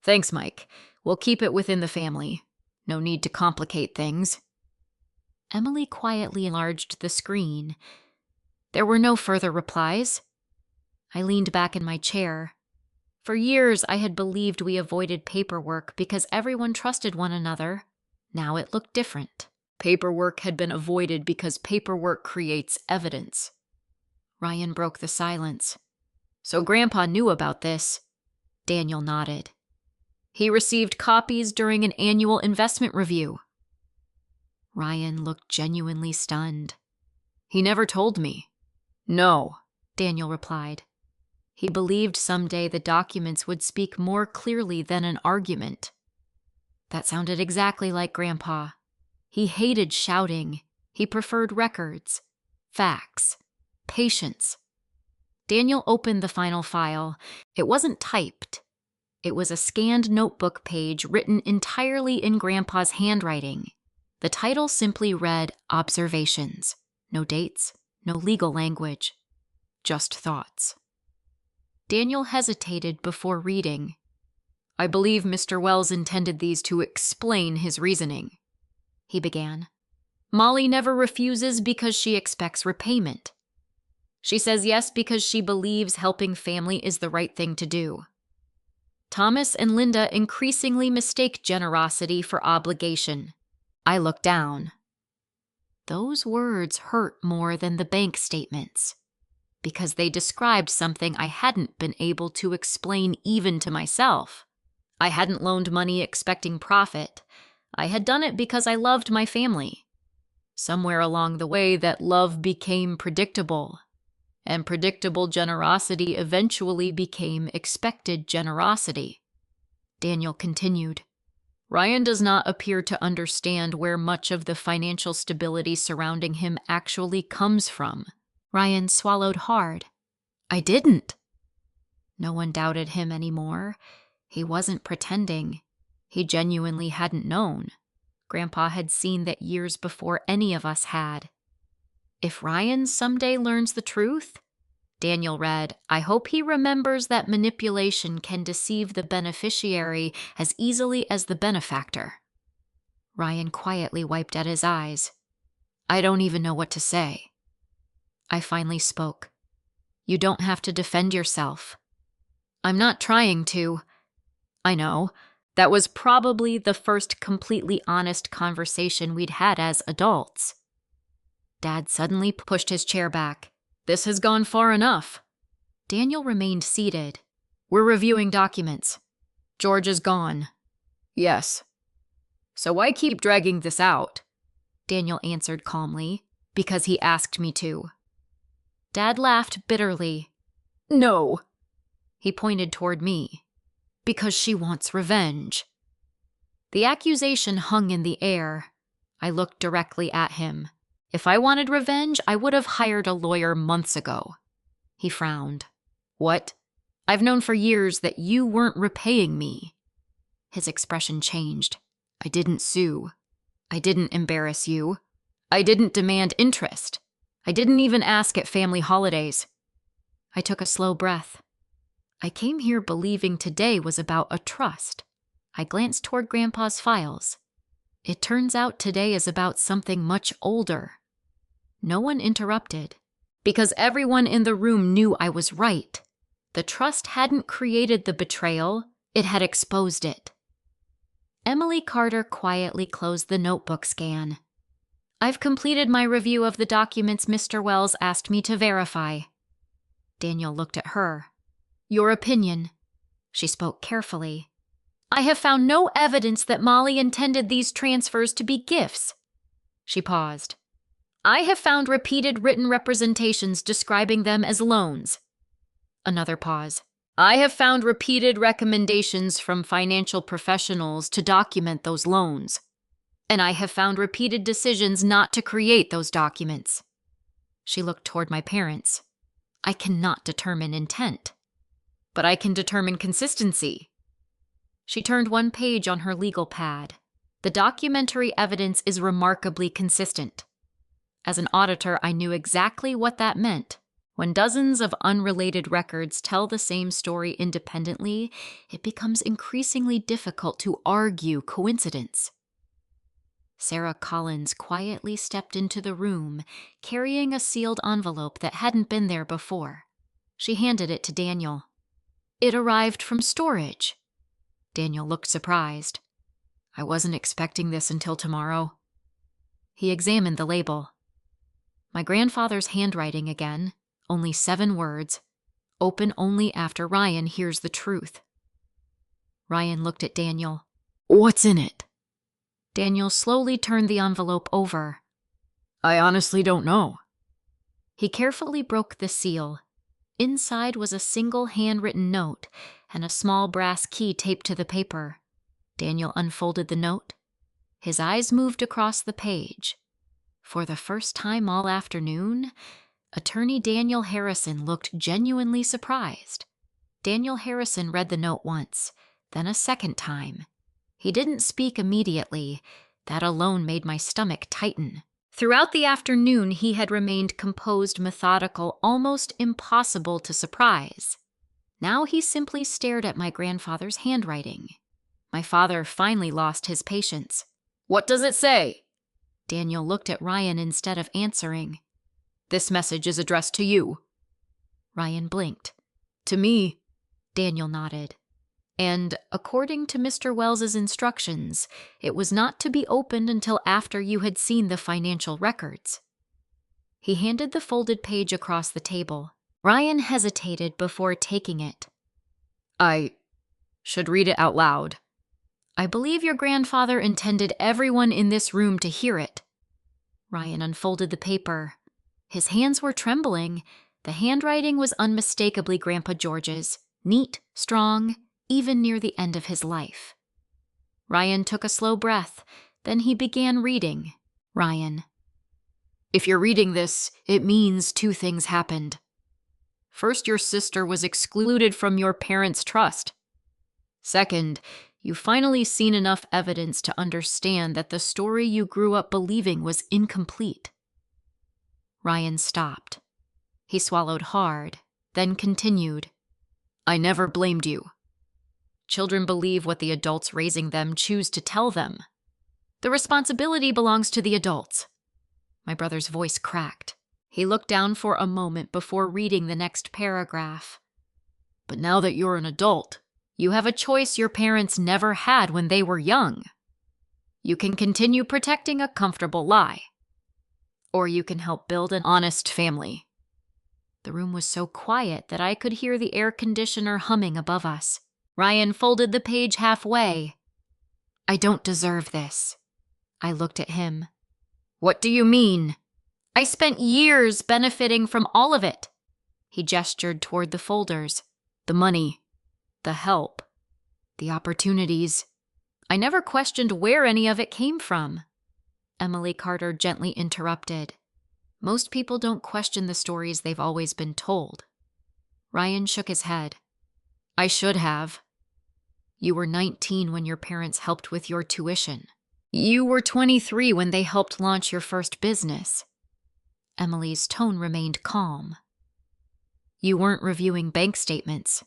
Thanks, Mike. We'll keep it within the family. No need to complicate things. Emily quietly enlarged the screen. There were no further replies. I leaned back in my chair. For years, I had believed we avoided paperwork because everyone trusted one another. Now it looked different. Paperwork had been avoided because paperwork creates evidence. Ryan broke the silence. So Grandpa knew about this. Daniel nodded. He received copies during an annual investment review. Ryan looked genuinely stunned. He never told me. No, Daniel replied. He believed someday the documents would speak more clearly than an argument. That sounded exactly like Grandpa. He hated shouting. He preferred records, facts, patience. Daniel opened the final file. It wasn't typed. It was a scanned notebook page written entirely in Grandpa's handwriting. The title simply read Observations. No dates, no legal language, just thoughts. Daniel hesitated before reading. I believe Mr. Wells intended these to explain his reasoning, he began. Molly never refuses because she expects repayment. She says yes because she believes helping family is the right thing to do. Thomas and Linda increasingly mistake generosity for obligation. I look down. Those words hurt more than the bank statements, because they described something I hadn't been able to explain even to myself. I hadn't loaned money expecting profit. I had done it because I loved my family. Somewhere along the way, that love became predictable, and predictable generosity eventually became expected generosity. Daniel continued. Ryan does not appear to understand where much of the financial stability surrounding him actually comes from. Ryan swallowed hard. I didn't. No one doubted him anymore. He wasn't pretending. He genuinely hadn't known. Grandpa had seen that years before any of us had. If Ryan someday learns the truth, Daniel read, I hope he remembers that manipulation can deceive the beneficiary as easily as the benefactor. Ryan quietly wiped at his eyes. I don't even know what to say. I finally spoke. You don't have to defend yourself. I'm not trying to. I know. That was probably the first completely honest conversation we'd had as adults. Dad suddenly pushed his chair back. This has gone far enough. Daniel remained seated. We're reviewing documents. George is gone. Yes. So why keep dragging this out? Daniel answered calmly. Because he asked me to. Dad laughed bitterly. No. He pointed toward me. Because she wants revenge. The accusation hung in the air. I looked directly at him. If I wanted revenge, I would have hired a lawyer months ago. He frowned. What? I've known for years that you weren't repaying me. His expression changed. I didn't sue. I didn't embarrass you. I didn't demand interest. I didn't even ask at family holidays. I took a slow breath. I came here believing today was about a trust. I glanced toward Grandpa's files. It turns out today is about something much older. No one interrupted, because everyone in the room knew I was right. The trust hadn't created the betrayal, it had exposed it. Emily Carter quietly closed the notebook scan. I've completed my review of the documents Mr. Wells asked me to verify. Daniel looked at her. Your opinion. She spoke carefully. I have found no evidence that Molly intended these transfers to be gifts. She paused. I have found repeated written representations describing them as loans. Another pause. I have found repeated recommendations from financial professionals to document those loans. And I have found repeated decisions not to create those documents. She looked toward my parents. I cannot determine intent. But I can determine consistency. She turned one page on her legal pad. The documentary evidence is remarkably consistent. As an auditor, I knew exactly what that meant. When dozens of unrelated records tell the same story independently, it becomes increasingly difficult to argue coincidence. Sarah Collins quietly stepped into the room, carrying a sealed envelope that hadn't been there before. She handed it to Daniel. It arrived from storage. Daniel looked surprised. I wasn't expecting this until tomorrow. He examined the label. My grandfather's handwriting again, only 7 words. Open only after Ryan hears the truth. Ryan looked at Daniel. What's in it? Daniel slowly turned the envelope over. I honestly don't know. He carefully broke the seal. Inside was a single handwritten note and a small brass key taped to the paper. Daniel unfolded the note. His eyes moved across the page. For the first time all afternoon, Attorney Daniel Harrison looked genuinely surprised. Daniel Harrison read the note once, then a second time. He didn't speak immediately. That alone made my stomach tighten. Throughout the afternoon, he had remained composed, methodical, almost impossible to surprise. Now he simply stared at my grandfather's handwriting. My father finally lost his patience. What does it say? Daniel looked at Ryan instead of answering. This message is addressed to you. Ryan blinked. To me. Daniel nodded. And according to Mr. Wells's instructions, it was not to be opened until after you had seen the financial records. He handed the folded page across the table. Ryan hesitated before taking it. I should read it out loud. I believe your grandfather intended everyone in this room to hear it. Ryan unfolded the paper. His hands were trembling. The handwriting was unmistakably Grandpa George's, neat, strong, even near the end of his life. Ryan took a slow breath. Then he began reading. Ryan. If you're reading this, it means 2 things happened. First, your sister was excluded from your parents' trust. Second, you've finally seen enough evidence to understand that the story you grew up believing was incomplete. Ryan stopped. He swallowed hard, then continued. I never blamed you. Children believe what the adults raising them choose to tell them. The responsibility belongs to the adults. My brother's voice cracked. He looked down for a moment before reading the next paragraph. But now that you're an adult, you have a choice your parents never had when they were young. You can continue protecting a comfortable lie, or you can help build an honest family. The room was so quiet that I could hear the air conditioner humming above us. Ryan folded the page halfway. I don't deserve this. I looked at him. What do you mean? I spent years benefiting from all of it. He gestured toward the folders. The money, the help, the opportunities. I never questioned where any of it came from. Emily Carter gently interrupted. Most people don't question the stories they've always been told. Ryan shook his head. I should have. You were 19 when your parents helped with your tuition. You were 23 when they helped launch your first business. Emily's tone remained calm. You weren't reviewing bank statements.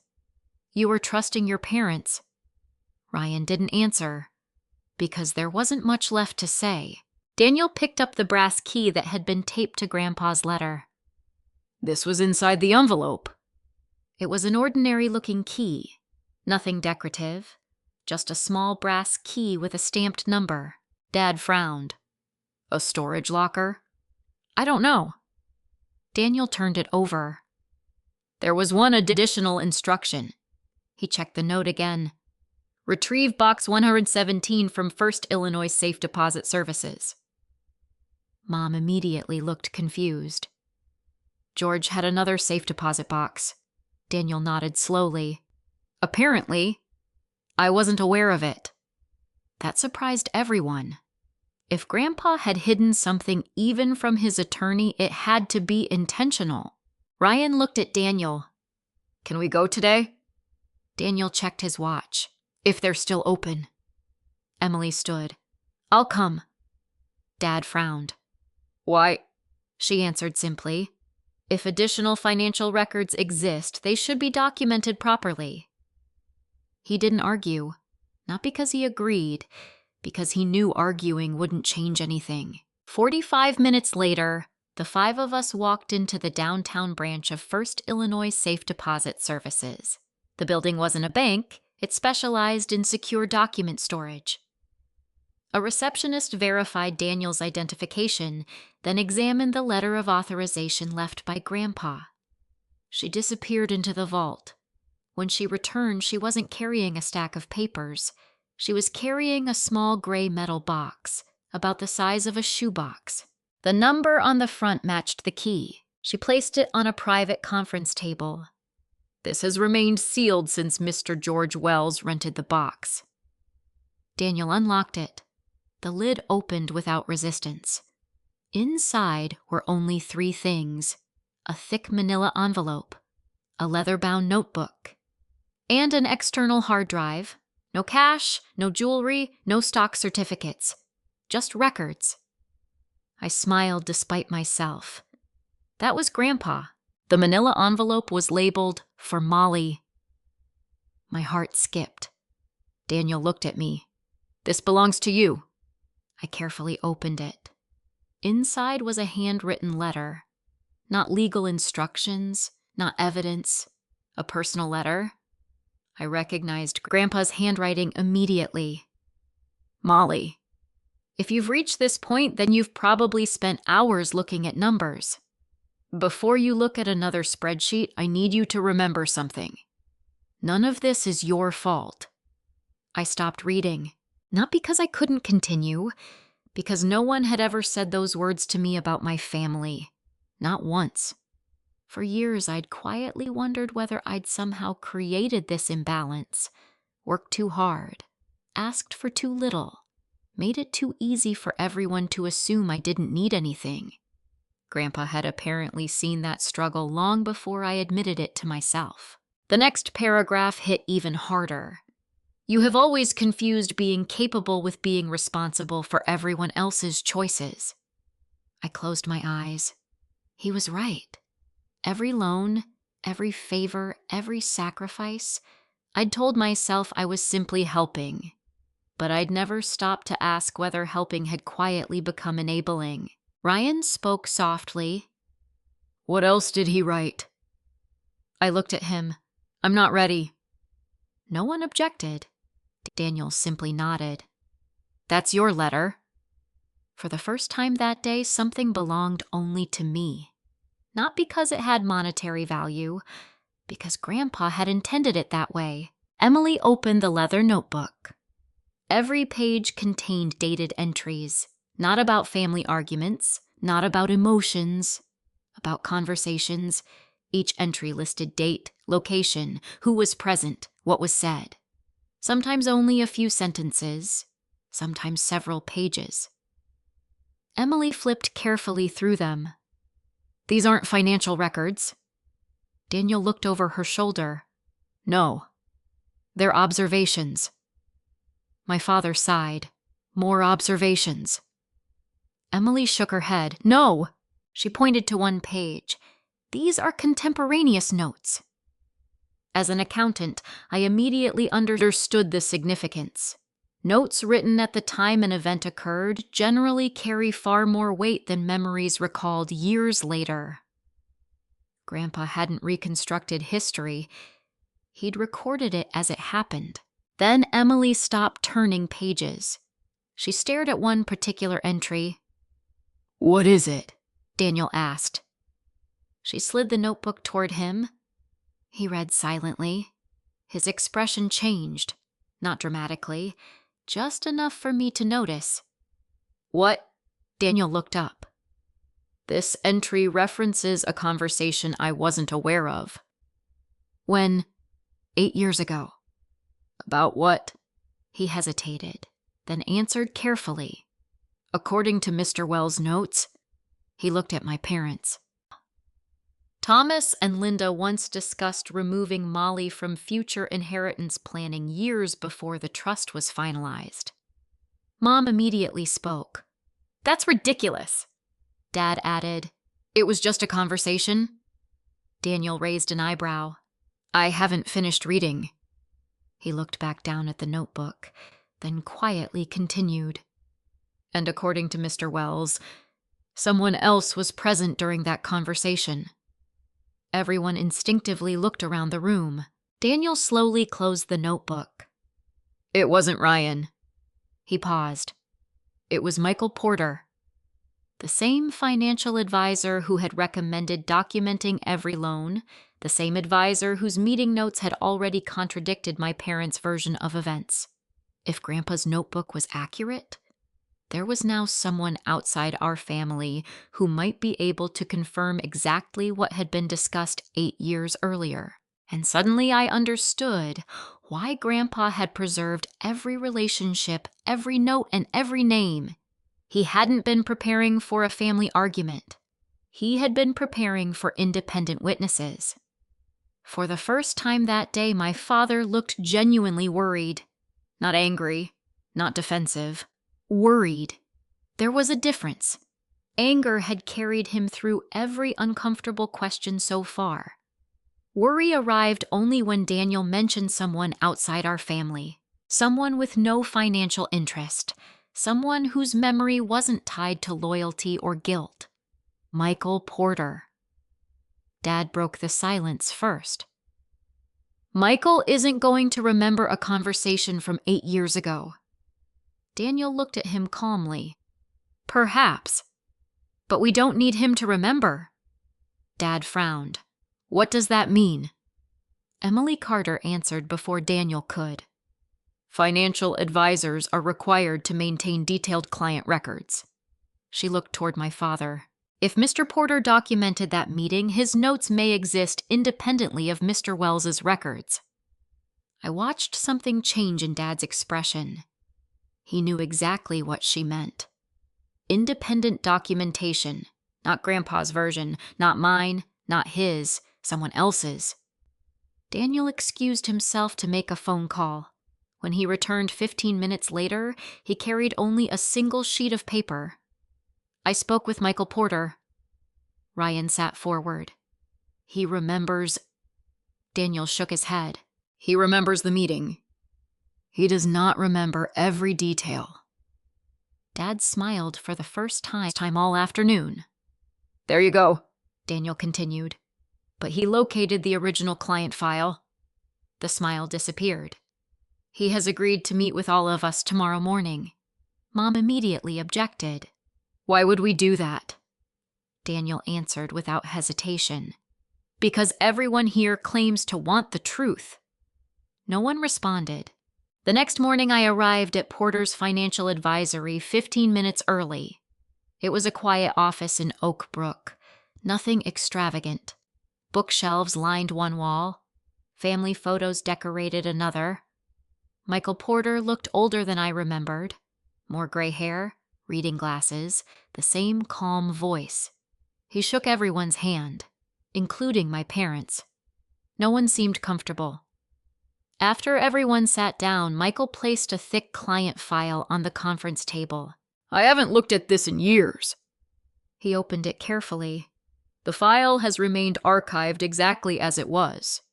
You were trusting your parents. Ryan didn't answer, because there wasn't much left to say. Daniel picked up the brass key that had been taped to Grandpa's letter. This was inside the envelope. It was an ordinary-looking key. Nothing decorative. Just a small brass key with a stamped number. Dad frowned. A storage locker? I don't know. Daniel turned it over. There was one additional instruction. He checked the note again. Retrieve box 117 from First Illinois Safe Deposit Services. Mom immediately looked confused. George had another safe deposit box. Daniel nodded slowly. Apparently, I wasn't aware of it. That surprised everyone. If Grandpa had hidden something even from his attorney, it had to be intentional. Ryan looked at Daniel. Can we go today? Daniel checked his watch. If they're still open. Emily stood. I'll come. Dad frowned. Why? She answered simply. If additional financial records exist, they should be documented properly. He didn't argue, not because he agreed, because he knew arguing wouldn't change anything. 45 minutes later, the 5 of us walked into the downtown branch of First Illinois Safe Deposit Services. The building wasn't a bank, it specialized in secure document storage. A receptionist verified Daniel's identification, then examined the letter of authorization left by Grandpa. She disappeared into the vault. When she returned, she wasn't carrying a stack of papers. She was carrying a small gray metal box, about the size of a shoebox. The number on the front matched the key. She placed it on a private conference table. This has remained sealed since Mr. George Wells rented the box. Daniel unlocked it. The lid opened without resistance. Inside were only 3 things: a thick manila envelope, a leather-bound notebook, and an external hard drive. No cash, no jewelry, no stock certificates. Just records. I smiled despite myself. That was Grandpa. The manila envelope was labeled, "For Molly." My heart skipped. Daniel looked at me. This belongs to you. I carefully opened it. Inside was a handwritten letter. Not legal instructions, not evidence, a personal letter. I recognized Grandpa's handwriting immediately. Molly, if you've reached this point, then you've probably spent hours looking at numbers. Before you look at another spreadsheet, I need you to remember something. None of this is your fault. I stopped reading, not because I couldn't continue, because no one had ever said those words to me about my family. Not once. For years, I'd quietly wondered whether I'd somehow created this imbalance, worked too hard, asked for too little, made it too easy for everyone to assume I didn't need anything. Grandpa had apparently seen that struggle long before I admitted it to myself. The next paragraph hit even harder. You have always confused being capable with being responsible for everyone else's choices. I closed my eyes. He was right. Every loan, every favor, every sacrifice, I'd told myself I was simply helping. But I'd never stopped to ask whether helping had quietly become enabling. Ryan spoke softly. What else did he write? I looked at him. I'm not ready. No one objected. Daniel simply nodded. That's your letter. For the first time that day, something belonged only to me. Not because it had monetary value, because Grandpa had intended it that way. Emily opened the leather notebook. Every page contained dated entries, not about family arguments, not about emotions, about conversations. Each entry listed date, location, who was present, what was said. Sometimes only a few sentences, sometimes several pages. Emily flipped carefully through them. These aren't financial records. Daniel looked over her shoulder. No, they're observations. My father sighed. More observations. Emily shook her head. No! She pointed to one page. These are contemporaneous notes. As an accountant, I immediately understood the significance. Notes written at the time an event occurred generally carry far more weight than memories recalled years later. Grandpa hadn't reconstructed history. He'd recorded it as it happened. Then Emily stopped turning pages. She stared at one particular entry. What is it? Daniel asked. She slid the notebook toward him. He read silently. His expression changed, not dramatically, just enough for me to notice. What? Daniel looked up. This entry references a conversation I wasn't aware of. When? 8 years ago. About what? He hesitated, then answered carefully. According to Mr. Wells' notes, he looked at my parents. Thomas and Linda once discussed removing Molly from future inheritance planning years before the trust was finalized. Mom immediately spoke. That's ridiculous. Dad added, It was just a conversation. Daniel raised an eyebrow. I haven't finished reading. He looked back down at the notebook, then quietly continued. And according to Mr. Wells, someone else was present during that conversation. Everyone instinctively looked around the room. Daniel slowly closed the notebook. It wasn't Ryan. He paused. It was Michael Porter, the same financial advisor who had recommended documenting every loan, the same advisor whose meeting notes had already contradicted my parents' version of events. If Grandpa's notebook was accurate, there was now someone outside our family who might be able to confirm exactly what had been discussed 8 years earlier. And suddenly I understood why Grandpa had preserved every relationship, every note, and every name. He hadn't been preparing for a family argument. He had been preparing for independent witnesses. For the first time that day, my father looked genuinely worried. Not angry, not defensive. Worried. There was a difference. Anger had carried him through every uncomfortable question so far. Worry arrived only when Daniel mentioned someone outside our family, someone with no financial interest, Someone whose memory wasn't tied to loyalty or guilt. Michael Porter. Dad broke the silence first. Michael isn't going to remember a conversation from 8 years ago. Daniel looked at him calmly. Perhaps. But we don't need him to remember. Dad frowned. What does that mean? Emily Carter answered before Daniel could. Financial advisors are required to maintain detailed client records. She looked toward my father. If Mr. Porter documented that meeting, his notes may exist independently of Mr. Wells's records. I watched something change in Dad's expression. He knew exactly what she meant. Independent documentation, not Grandpa's version, not mine, not his, someone else's. Daniel excused himself to make a phone call. When he returned 15 minutes later, he carried only a single sheet of paper. I spoke with Michael Porter. Ryan sat forward. He remembers. Daniel shook his head. He remembers the meeting. He does not remember every detail. Dad smiled for the first time all afternoon. There you go, Daniel continued. But he located the original client file. The smile disappeared. He has agreed to meet with all of us tomorrow morning. Mom immediately objected. Why would we do that? Daniel answered without hesitation. Because everyone here claims to want the truth. No one responded. The next morning I arrived at Porter's financial advisory 15 minutes early. It was a quiet office in Oak Brook. Nothing extravagant. Bookshelves lined one wall. Family photos decorated another. Michael Porter looked older than I remembered. More gray hair, reading glasses, the same calm voice. He shook everyone's hand, including my parents. No one seemed comfortable. After everyone sat down, Michael placed a thick client file on the conference table. I haven't looked at this in years. He opened it carefully. The file has remained archived exactly as it was.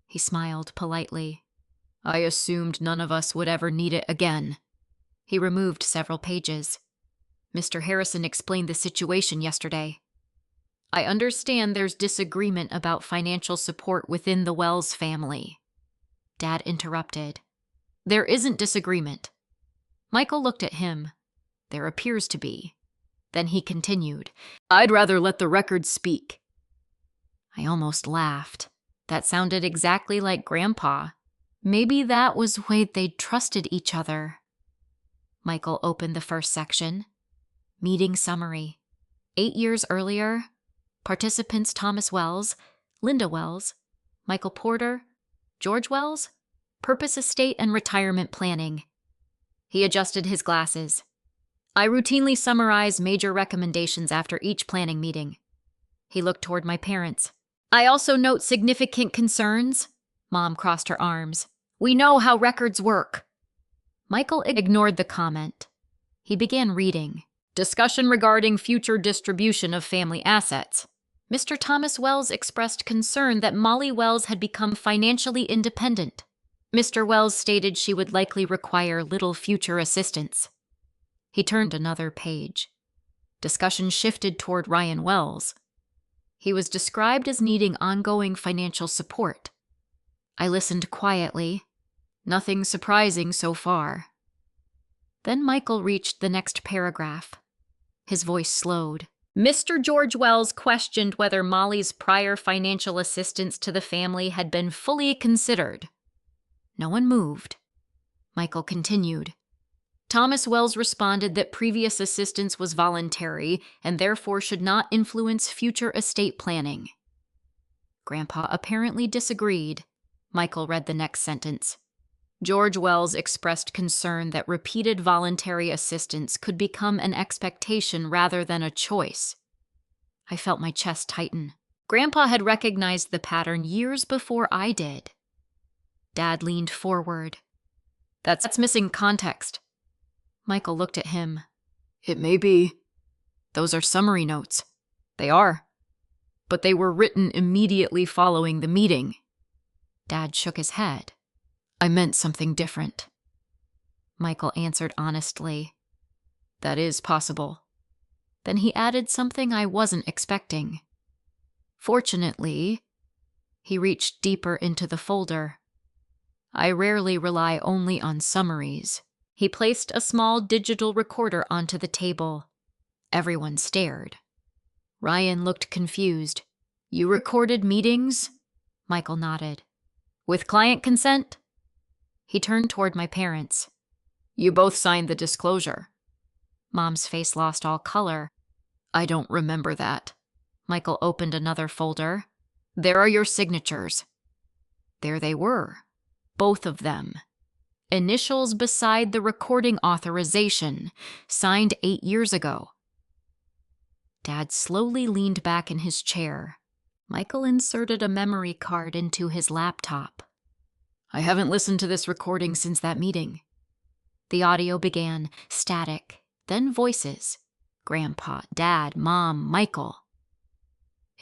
He smiled politely. I assumed none of us would ever need it again. He removed several pages. Mr. Harrison explained the situation yesterday. I understand there's disagreement about financial support within the Wells family. Dad interrupted. There isn't disagreement. Michael looked at him. There appears to be. Then he continued. I'd rather let the record speak. I almost laughed. That sounded exactly like Grandpa. Maybe that was the way they'd trusted each other. Michael opened the first section. Meeting summary. 8 years earlier, participants Thomas Wells, Linda Wells, Michael Porter, George Wells, purpose estate and retirement planning. He adjusted his glasses. I routinely summarize major recommendations after each planning meeting. He looked toward my parents. I also note significant concerns. Mom crossed her arms. We know how records work. Michael ignored the comment. He began reading. Discussion regarding future distribution of family assets. Mr. Thomas Wells expressed concern that Molly Wells had become financially independent. Mr. Wells stated she would likely require little future assistance. He turned another page. Discussion shifted toward Ryan Wells. He was described as needing ongoing financial support. I listened quietly. Nothing surprising so far. Then Michael reached the next paragraph. His voice slowed. Mr. George Wells questioned whether Molly's prior financial assistance to the family had been fully considered. No one moved. Michael continued. Thomas Wells responded that previous assistance was voluntary and therefore should not influence future estate planning. Grandpa apparently disagreed. Michael read the next sentence. George Wells expressed concern that repeated voluntary assistance could become an expectation rather than a choice. I felt my chest tighten. Grandpa had recognized the pattern years before I did. Dad leaned forward. That's missing context. Michael looked at him. It may be. Those are summary notes. They are. But they were written immediately following the meeting. Dad shook his head. I meant something different. Michael answered honestly. That is possible. Then he added something I wasn't expecting. Fortunately, he reached deeper into the folder. I rarely rely only on summaries. He placed a small digital recorder onto the table. Everyone stared. Ryan looked confused. You recorded meetings? Michael nodded. With client consent? He turned toward my parents. You both signed the disclosure. Mom's face lost all color. I don't remember that. Michael opened another folder. There are your signatures. There they were. Both of them. Initials beside the recording authorization, signed 8 years ago. Dad slowly leaned back in his chair. Michael inserted a memory card into his laptop. I haven't listened to this recording since that meeting. The audio began, static, then voices. Grandpa, Dad, Mom, Michael.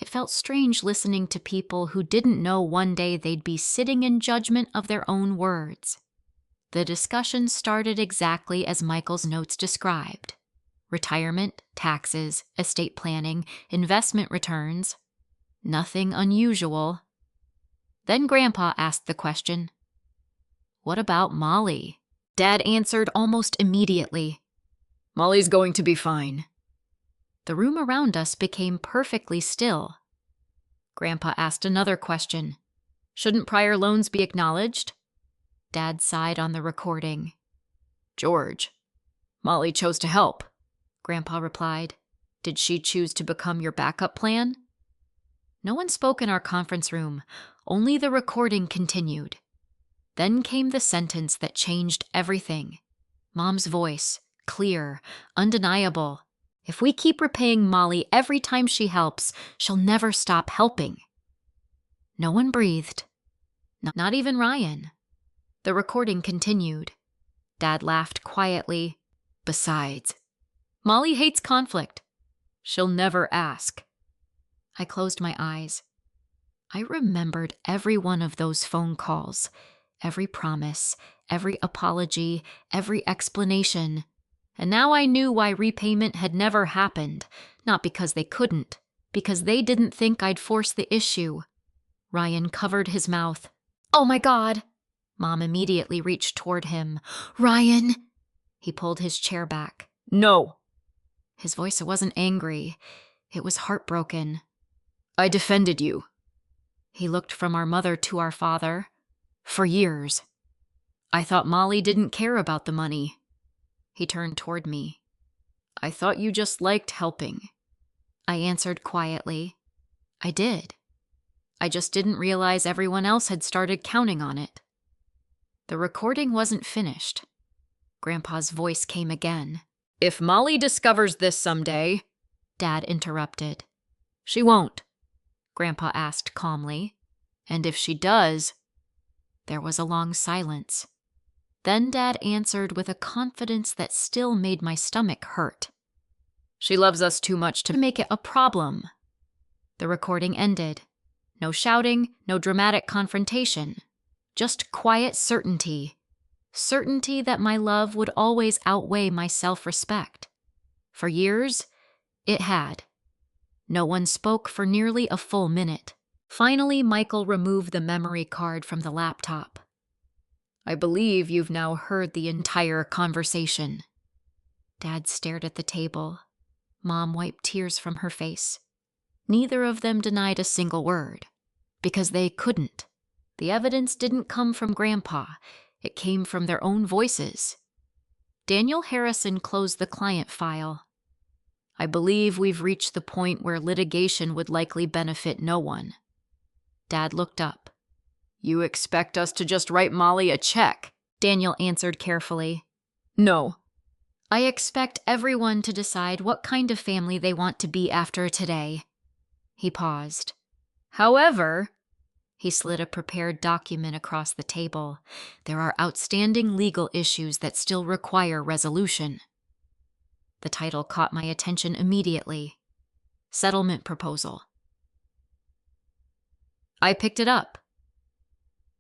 It felt strange listening to people who didn't know one day they'd be sitting in judgment of their own words. The discussion started exactly as Michael's notes described. Retirement, taxes, estate planning, investment returns. Nothing unusual. Then Grandpa asked the question, "What about Molly?" Dad answered almost immediately, "Molly's going to be fine." The room around us became perfectly still. Grandpa asked another question. Shouldn't prior loans be acknowledged? Dad sighed on the recording. George, Molly chose to help, Grandpa replied. Did she choose to become your backup plan? No one spoke in our conference room, only the recording continued. Then came the sentence that changed everything. Mom's voice, clear, undeniable. If we keep repaying Molly every time she helps, she'll never stop helping. No one breathed. Not even Ryan. The recording continued. Dad laughed quietly. Besides, Molly hates conflict. She'll never ask. I closed my eyes. I remembered every one of those phone calls, every promise, every apology, every explanation. And now I knew why repayment had never happened, not because they couldn't, because they didn't think I'd force the issue. Ryan covered his mouth. Oh my God! Mom immediately reached toward him. Ryan! He pulled his chair back. No! His voice wasn't angry. It was heartbroken. I defended you. He looked from our mother to our father. For years. I thought Molly didn't care about the money. He turned toward me. I thought you just liked helping. I answered quietly. I did. I just didn't realize everyone else had started counting on it. The recording wasn't finished. Grandpa's voice came again. If Molly discovers this someday, Dad interrupted. She won't, Grandpa asked calmly. And if she does, there was a long silence. Then Dad answered with a confidence that still made my stomach hurt. She loves us too much to make it a problem. The recording ended. No shouting, no dramatic confrontation. Just quiet certainty. Certainty that my love would always outweigh my self-respect. For years, it had. No one spoke for nearly a full minute. Finally, Michael removed the memory card from the laptop. I believe you've now heard the entire conversation. Dad stared at the table. Mom wiped tears from her face. Neither of them denied a single word. Because they couldn't. The evidence didn't come from Grandpa. It came from their own voices. Daniel Harrison closed the client file. I believe we've reached the point where litigation would likely benefit no one. Dad looked up. You expect us to just write Molly a check? Daniel answered carefully. No. I expect everyone to decide what kind of family they want to be after today. He paused. However, he slid a prepared document across the table. There are outstanding legal issues that still require resolution. The title caught my attention immediately. Settlement Proposal. I picked it up.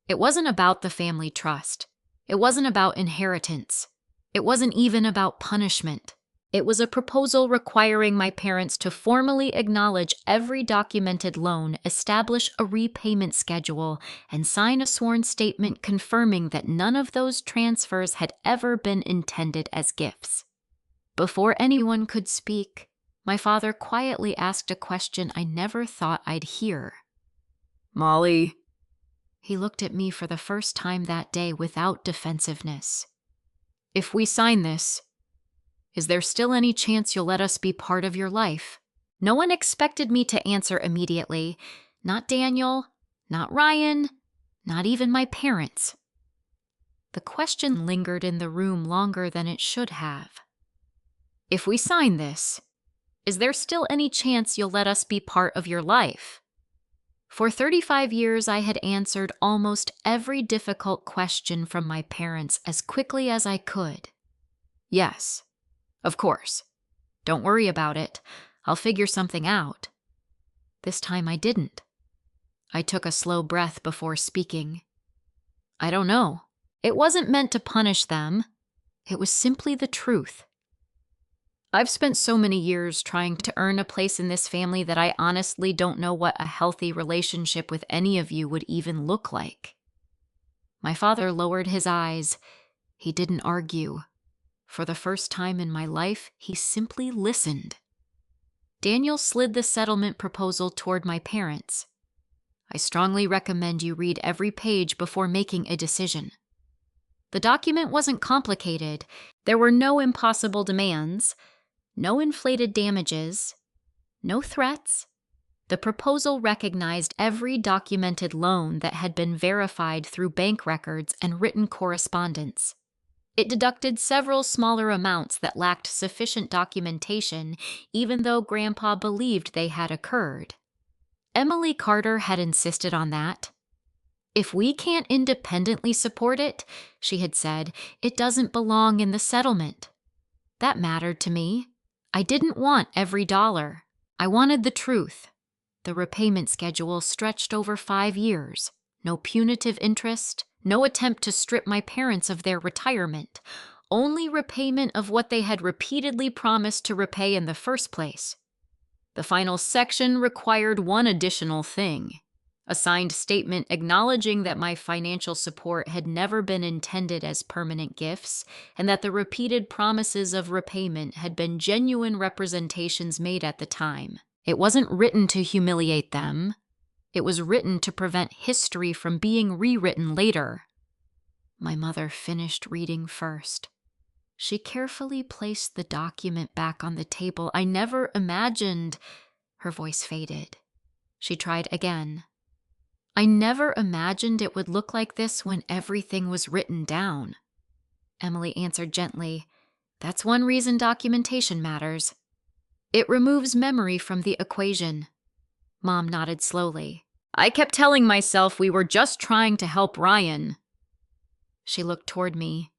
It wasn't about the family trust. It wasn't about inheritance. It wasn't even about punishment. It was a proposal requiring my parents to formally acknowledge every documented loan, establish a repayment schedule, and sign a sworn statement confirming that none of those transfers had ever been intended as gifts. Before anyone could speak, my father quietly asked a question I never thought I'd hear. "Molly." He looked at me for the first time that day without defensiveness. "If we sign this, is there still any chance you'll let us be part of your life?" No one expected me to answer immediately. Not Daniel, not Ryan, not even my parents. The question lingered in the room longer than it should have. "If we sign this, is there still any chance you'll let us be part of your life?" For 35 years, I had answered almost every difficult question from my parents as quickly as I could. "Yes, of course. Don't worry about it. I'll figure something out." This time I didn't. I took a slow breath before speaking. "I don't know." It wasn't meant to punish them. It was simply the truth. "I've spent so many years trying to earn a place in this family that I honestly don't know what a healthy relationship with any of you would even look like." My father lowered his eyes. He didn't argue. For the first time in my life, he simply listened. Daniel slid the settlement proposal toward my parents. "I strongly recommend you read every page before making a decision." The document wasn't complicated. There were no impossible demands, no inflated damages, no threats. The proposal recognized every documented loan that had been verified through bank records and written correspondence. It deducted several smaller amounts that lacked sufficient documentation, even though Grandpa believed they had occurred. Emily Carter had insisted on that. "If we can't independently support it," she had said, "it doesn't belong in the settlement." That mattered to me. I didn't want every dollar. I wanted the truth. The repayment schedule stretched over 5 years. No punitive interest, no attempt to strip my parents of their retirement, only repayment of what they had repeatedly promised to repay in the first place. The final section required one additional thing: a signed statement acknowledging that my financial support had never been intended as permanent gifts, and that the repeated promises of repayment had been genuine representations made at the time. It wasn't written to humiliate them. It was written to prevent history from being rewritten later. My mother finished reading first. She carefully placed the document back on the table. I never imagined... Her voice faded. She tried again. "I never imagined it would look like this when everything was written down." Emily answered gently, "That's one reason documentation matters. It removes memory from the equation." Mom nodded slowly. "I kept telling myself we were just trying to help Ryan." She looked toward me.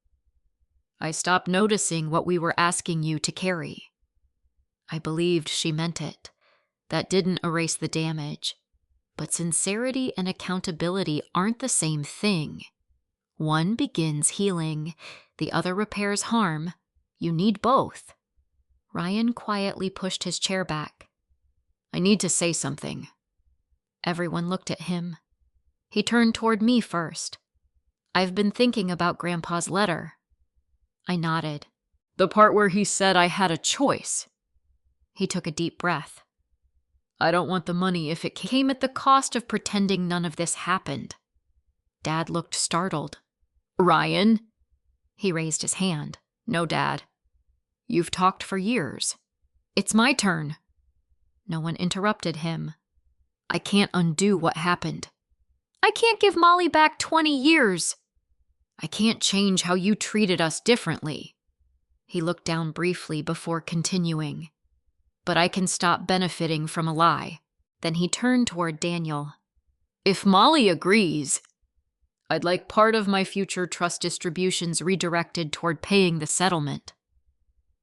"I stopped noticing what we were asking you to carry." I believed she meant it. That didn't erase the damage. But sincerity and accountability aren't the same thing. One begins healing, the other repairs harm. You need both. Ryan quietly pushed his chair back. "I need to say something." Everyone looked at him. He turned toward me first. "I've been thinking about Grandpa's letter." I nodded. "The part where he said I had a choice." He took a deep breath. "I don't want the money if it Came at the cost of pretending none of this happened." Dad looked startled. "Ryan?" He raised his hand. "No, Dad. You've talked for years." "It's my turn." No one interrupted him. "I can't undo what happened." "I can't give Molly back 20 years. "I can't change how you treated us differently." He looked down briefly before continuing. "But I can stop benefiting from a lie." Then he turned toward Daniel. "If Molly agrees, I'd like part of my future trust distributions redirected toward paying the settlement."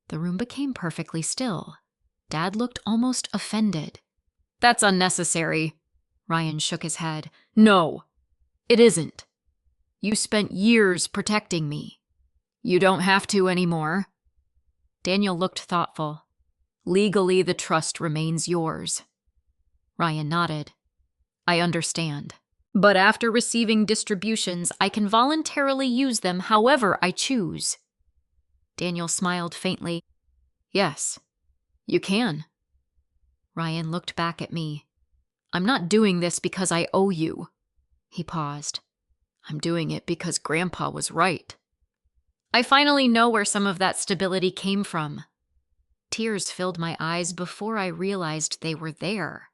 The room became perfectly still. Dad looked almost offended. "That's unnecessary." Ryan shook his head. "No, it isn't. You spent years protecting me. You don't have to anymore." Daniel looked thoughtful. Legally, the trust remains yours. Ryan nodded. I understand. But after receiving distributions, I can voluntarily use them however I choose. Daniel smiled faintly. Yes, you can. Ryan looked back at me. I'm not doing this because I owe you. He paused. I'm doing it because Grandpa was right. I finally know where some of that stability came from. Tears filled my eyes before I realized they were there.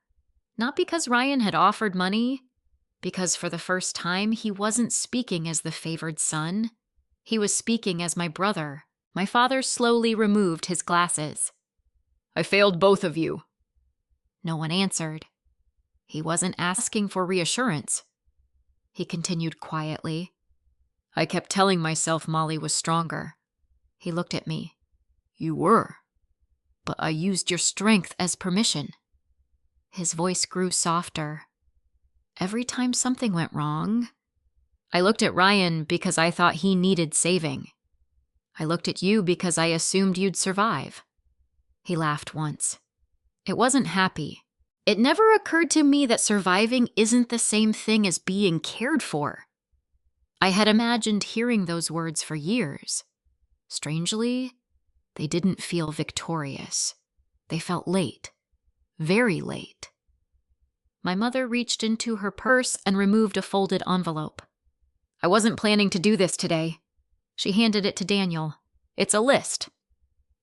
Not because Ryan had offered money, because for the first time he wasn't speaking as the favored son. He was speaking as my brother. My father slowly removed his glasses. I failed both of you. No one answered. He wasn't asking for reassurance. He continued quietly. I kept telling myself Molly was stronger. He looked at me. You were. But I used your strength as permission. His voice grew softer. Every time something went wrong, I looked at Ryan because I thought he needed saving. I looked at you because I assumed you'd survive. He laughed once. It wasn't happy. It never occurred to me that surviving isn't the same thing as being cared for. I had imagined hearing those words for years. Strangely, they didn't feel victorious. They felt late. Very late. My mother reached into her purse and removed a folded envelope. I wasn't planning to do this today. She handed it to Daniel. It's a list.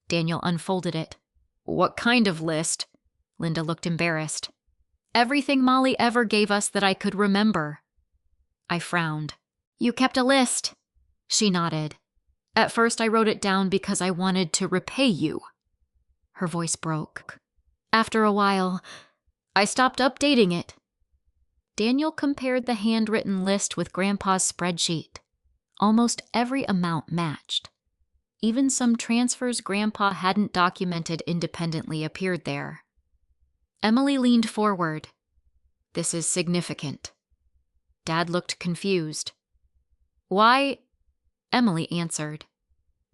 Daniel unfolded it. What kind of list? Linda looked embarrassed. Everything Molly ever gave us that I could remember. I frowned. You kept a list. She nodded. At first I wrote it down because I wanted to repay you. Her voice broke. After a while, I stopped updating it. Daniel compared the handwritten list with Grandpa's spreadsheet. Almost every amount matched. Even some transfers Grandpa hadn't documented independently appeared there. Emily leaned forward. This is significant. Dad looked confused. Why? Emily answered.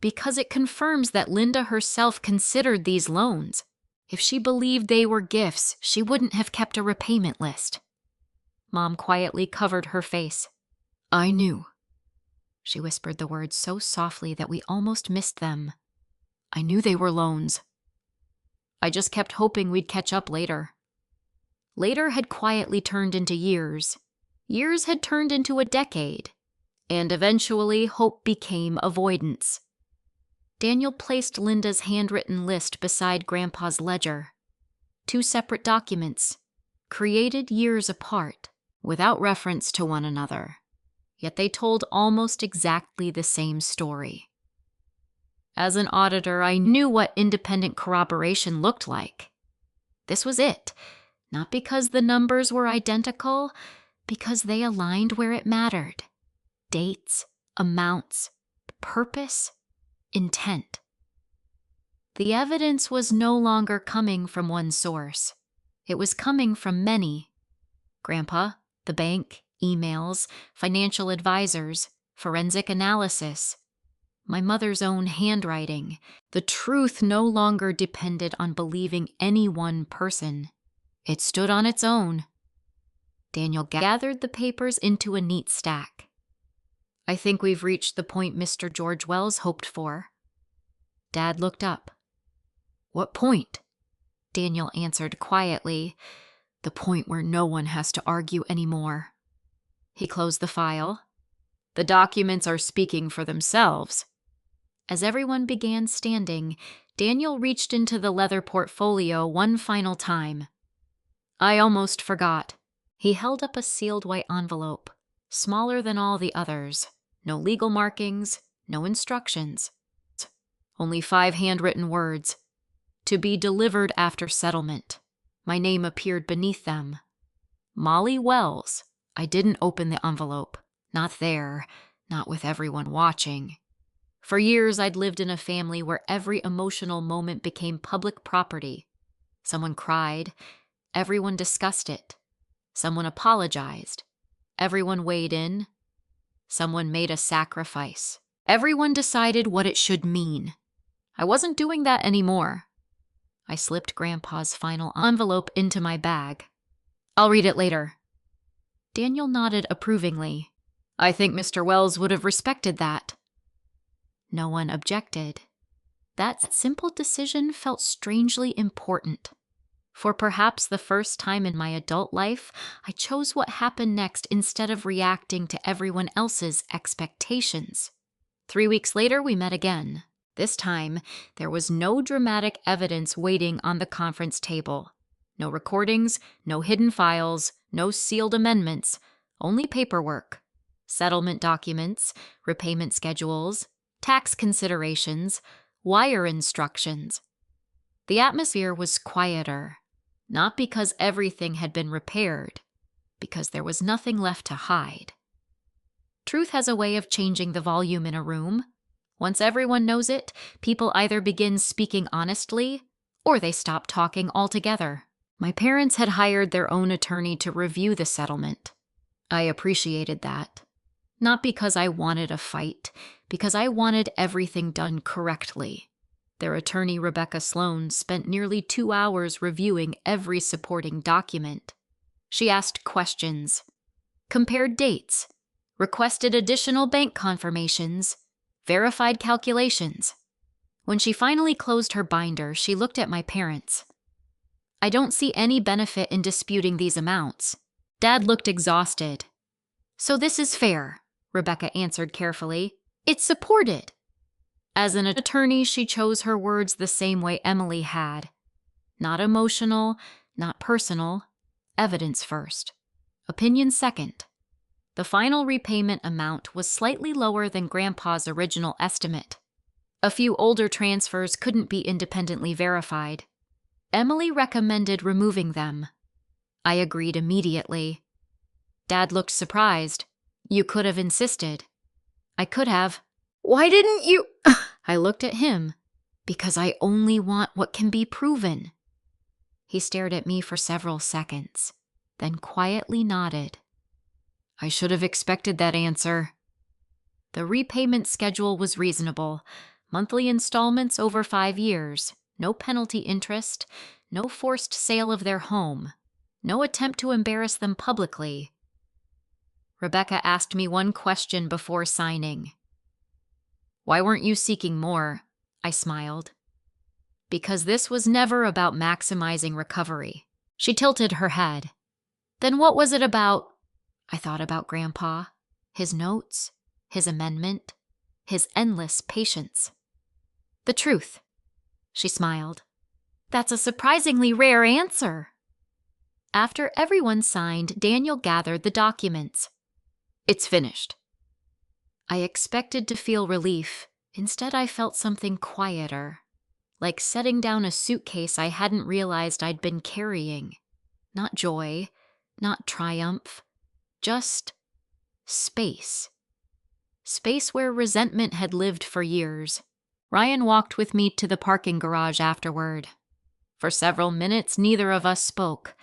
Because it confirms that Linda herself considered these loans. If she believed they were gifts, she wouldn't have kept a repayment list. Mom quietly covered her face. I knew. She whispered the words so softly that we almost missed them. I knew they were loans. I just kept hoping we'd catch up later. Later had quietly turned into years. Years had turned into a decade. And eventually, hope became avoidance. Daniel placed Linda's handwritten list beside Grandpa's ledger. 2 separate documents, created years apart, without reference to one another. Yet they told almost exactly the same story. As an auditor, I knew what independent corroboration looked like. This was it, not because the numbers were identical, because they aligned where it mattered. Dates, amounts, purpose, intent. The evidence was no longer coming from one source. It was coming from many. Grandpa, the bank, emails, financial advisors, forensic analysis. My mother's own handwriting. The truth no longer depended on believing any one person. It stood on its own. Daniel gathered the papers into a neat stack. I think we've reached the point Mr. George Wells hoped for. Dad looked up. What point? Daniel answered quietly. The point where no one has to argue anymore. He closed the file. The documents are speaking for themselves. As everyone began standing, Daniel reached into the leather portfolio one final time. I almost forgot. He held up a sealed white envelope, smaller than all the others. No legal markings, no instructions. Only 5 handwritten words. To be delivered after settlement. My name appeared beneath them. Molly Wells. I didn't open the envelope. Not there. Not with everyone watching. For years, I'd lived in a family where every emotional moment became public property. Someone cried. Everyone discussed it. Someone apologized. Everyone weighed in. Someone made a sacrifice. Everyone decided what it should mean. I wasn't doing that anymore. I slipped Grandpa's final envelope into my bag. I'll read it later. Daniel nodded approvingly. I think Mr. Wells would have respected that. No one objected. That simple decision felt strangely important. For perhaps the first time in my adult life, I chose what happened next instead of reacting to everyone else's expectations. 3 weeks later, we met again. This time, there was no dramatic evidence waiting on the conference table. No recordings, no hidden files, no sealed amendments, only paperwork. Settlement documents, repayment schedules, tax considerations, wire instructions. The atmosphere was quieter, not because everything had been repaired, because there was nothing left to hide. Truth has a way of changing the volume in a room. Once everyone knows it, people either begin speaking honestly, or they stop talking altogether. My parents had hired their own attorney to review the settlement. I appreciated that. Not because I wanted a fight, because I wanted everything done correctly. Their attorney, Rebecca Sloan, spent nearly 2 hours reviewing every supporting document. She asked questions, compared dates, requested additional bank confirmations, verified calculations. When she finally closed her binder, she looked at my parents. I don't see any benefit in disputing these amounts. Dad looked exhausted. So this is fair, Rebecca answered carefully. It's supported. As an attorney, she chose her words the same way Emily had. Not emotional, not personal, evidence first, opinion second. The final repayment amount was slightly lower than Grandpa's original estimate. A few older transfers couldn't be independently verified. Emily recommended removing them. I agreed immediately. Dad looked surprised. You could have insisted. I could have. Why didn't you? I looked at him. Because I only want what can be proven. He stared at me for several seconds, then quietly nodded. I should have expected that answer. The repayment schedule was reasonable. Monthly installments over 5 years. No penalty interest. No forced sale of their home. No attempt to embarrass them publicly. Rebecca asked me one question before signing. Why weren't you seeking more? I smiled. Because this was never about maximizing recovery. She tilted her head. Then what was it about? I thought about Grandpa, his notes, his amendment, his endless patience. The truth. She smiled. That's a surprisingly rare answer. After everyone signed, Daniel gathered the documents. It's finished. I expected to feel relief. Instead, I felt something quieter, like setting down a suitcase I hadn't realized I'd been carrying. Not joy, not triumph, just space. Space where resentment had lived for years. Ryan walked with me to the parking garage afterward. For several minutes, neither of us spoke.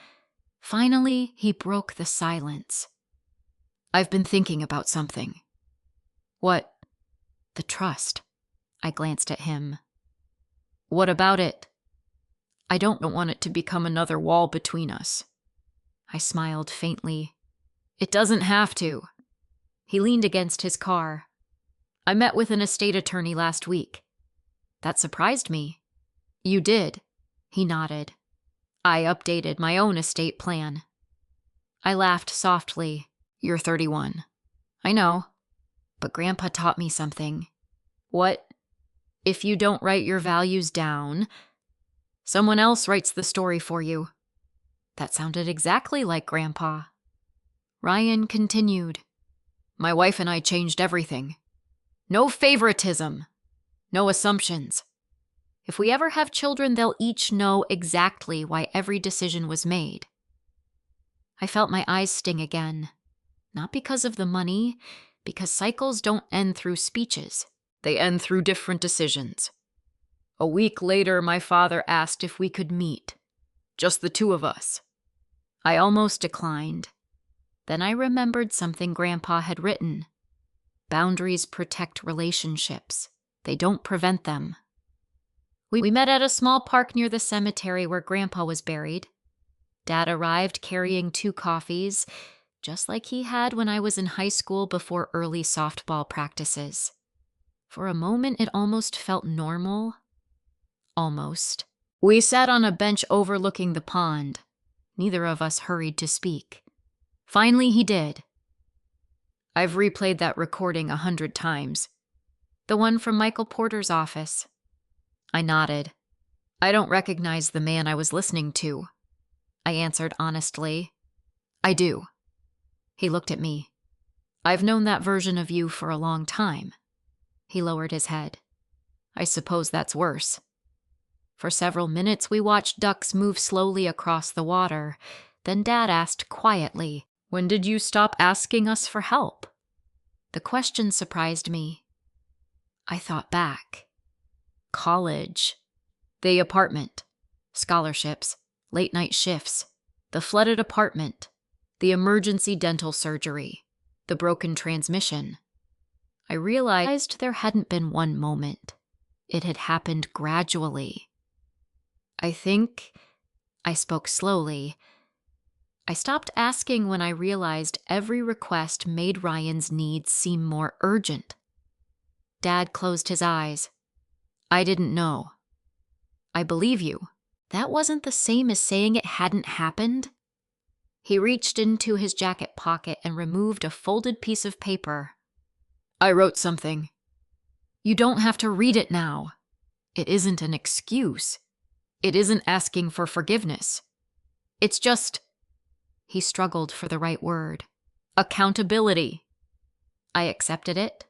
Finally, he broke the silence. I've been thinking about something. What? The trust. I glanced at him. What about it? I don't want it to become another wall between us. I smiled faintly. It doesn't have to. He leaned against his car. I met with an estate attorney last week. That surprised me. You did? He nodded. I updated my own estate plan. I laughed softly. You're 31. I know. But Grandpa taught me something. What? If you don't write your values down, someone else writes the story for you. That sounded exactly like Grandpa. Ryan continued. My wife and I changed everything. No favoritism. No assumptions. If we ever have children, they'll each know exactly why every decision was made. I felt my eyes sting again. Not because of the money, because cycles don't end through speeches. They end through different decisions. A week later, my father asked if we could meet. Just the two of us. I almost declined. Then I remembered something Grandpa had written. Boundaries protect relationships. They don't prevent them. We met at a small park near the cemetery where Grandpa was buried. Dad arrived carrying 2 coffees, just like he had when I was in high school before early softball practices. For a moment, it almost felt normal. Almost. We sat on a bench overlooking the pond. Neither of us hurried to speak. Finally, he did. I've replayed that recording 100 times. The one from Michael Porter's office. I nodded. I don't recognize the man I was listening to, I answered honestly. I do. He looked at me. I've known that version of you for a long time. He lowered his head. I suppose that's worse. For several minutes, we watched ducks move slowly across the water. Then Dad asked quietly, "When did you stop asking us for help?" The question surprised me. I thought back. College. The apartment. Scholarships. Late-night shifts. The flooded apartment. The emergency dental surgery. The broken transmission. I realized there hadn't been one moment. It had happened gradually. I think, I spoke slowly, I stopped asking when I realized every request made Ryan's needs seem more urgent. Dad closed his eyes. I didn't know. I believe you. That wasn't the same as saying it hadn't happened. He reached into his jacket pocket and removed a folded piece of paper. I wrote something. You don't have to read it now. It isn't an excuse. It isn't asking for forgiveness. It's just, he struggled for the right word, accountability. I accepted it,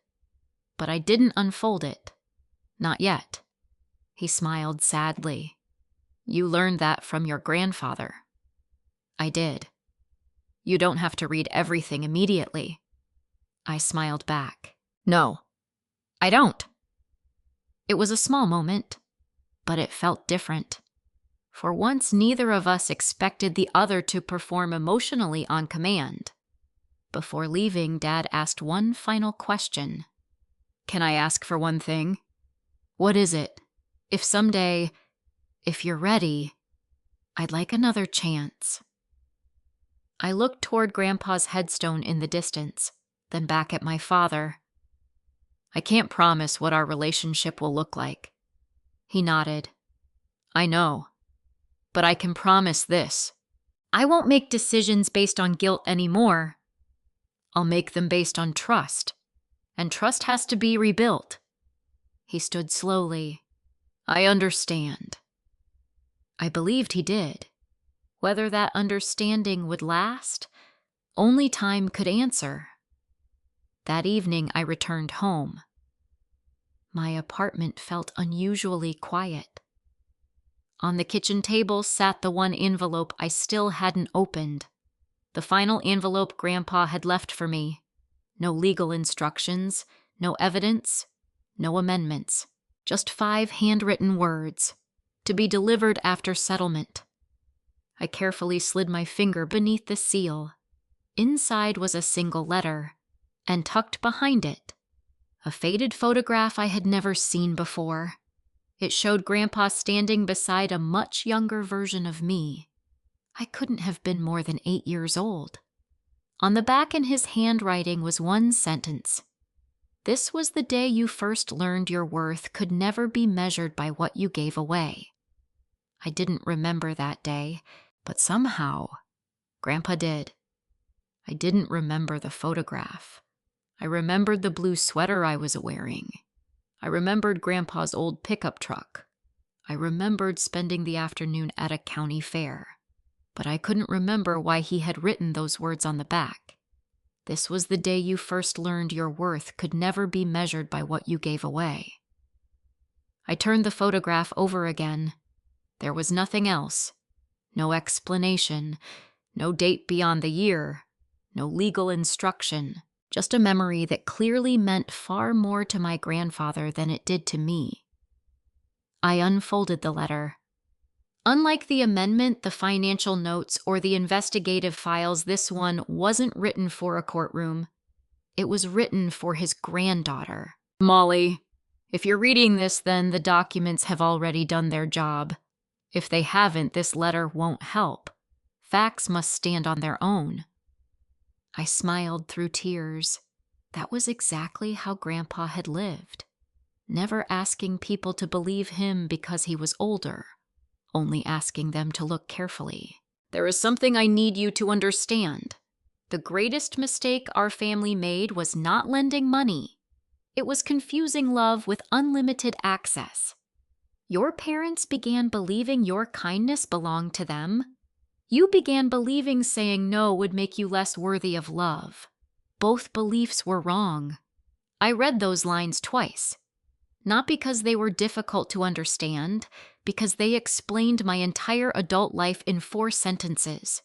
but I didn't unfold it. Not yet. He smiled sadly. You learned that from your grandfather. I did. You don't have to read everything immediately. I smiled back. No, I don't. It was a small moment, but it felt different. For once, neither of us expected the other to perform emotionally on command. Before leaving, Dad asked one final question. Can I ask for one thing? What is it? If someday, if you're ready, I'd like another chance. I looked toward Grandpa's headstone in the distance, then back at my father. I can't promise what our relationship will look like. He nodded. I know. But I can promise this. I won't make decisions based on guilt anymore. I'll make them based on trust. And trust has to be rebuilt. He stood slowly. I understand. I believed he did. Whether that understanding would last, only time could answer. That evening, I returned home. My apartment felt unusually quiet. On the kitchen table sat the one envelope I still hadn't opened. The final envelope Grandpa had left for me. No legal instructions, no evidence, no amendments. Just 5 handwritten words, to be delivered after settlement. I carefully slid my finger beneath the seal. Inside was a single letter, and tucked behind it, a faded photograph I had never seen before. It showed Grandpa standing beside a much younger version of me. I couldn't have been more than 8 years old. On the back in his handwriting was one sentence. This was the day you first learned your worth could never be measured by what you gave away. I didn't remember that day, but somehow, Grandpa did. I didn't remember the photograph. I remembered the blue sweater I was wearing. I remembered Grandpa's old pickup truck. I remembered spending the afternoon at a county fair. But I couldn't remember why he had written those words on the back. This was the day you first learned your worth could never be measured by what you gave away. I turned the photograph over again. There was nothing else. No explanation. No date beyond the year. No legal instruction. Just a memory that clearly meant far more to my grandfather than it did to me. I unfolded the letter. Unlike the amendment, the financial notes, or the investigative files, this one wasn't written for a courtroom. It was written for his granddaughter. Molly, If you're reading this, then the documents have already done their job. If they haven't, this letter won't help. Facts must stand on their own. I smiled through tears. That was exactly how Grandpa had lived. Never asking people to believe him because he was older, only asking them to look carefully. There is something I need you to understand. The greatest mistake our family made was not lending money. It was confusing love with unlimited access. Your parents began believing your kindness belonged to them. You began believing saying no would make you less worthy of love. Both beliefs were wrong. I read those lines twice. Not because they were difficult to understand, because they explained my entire adult life in 4 sentences.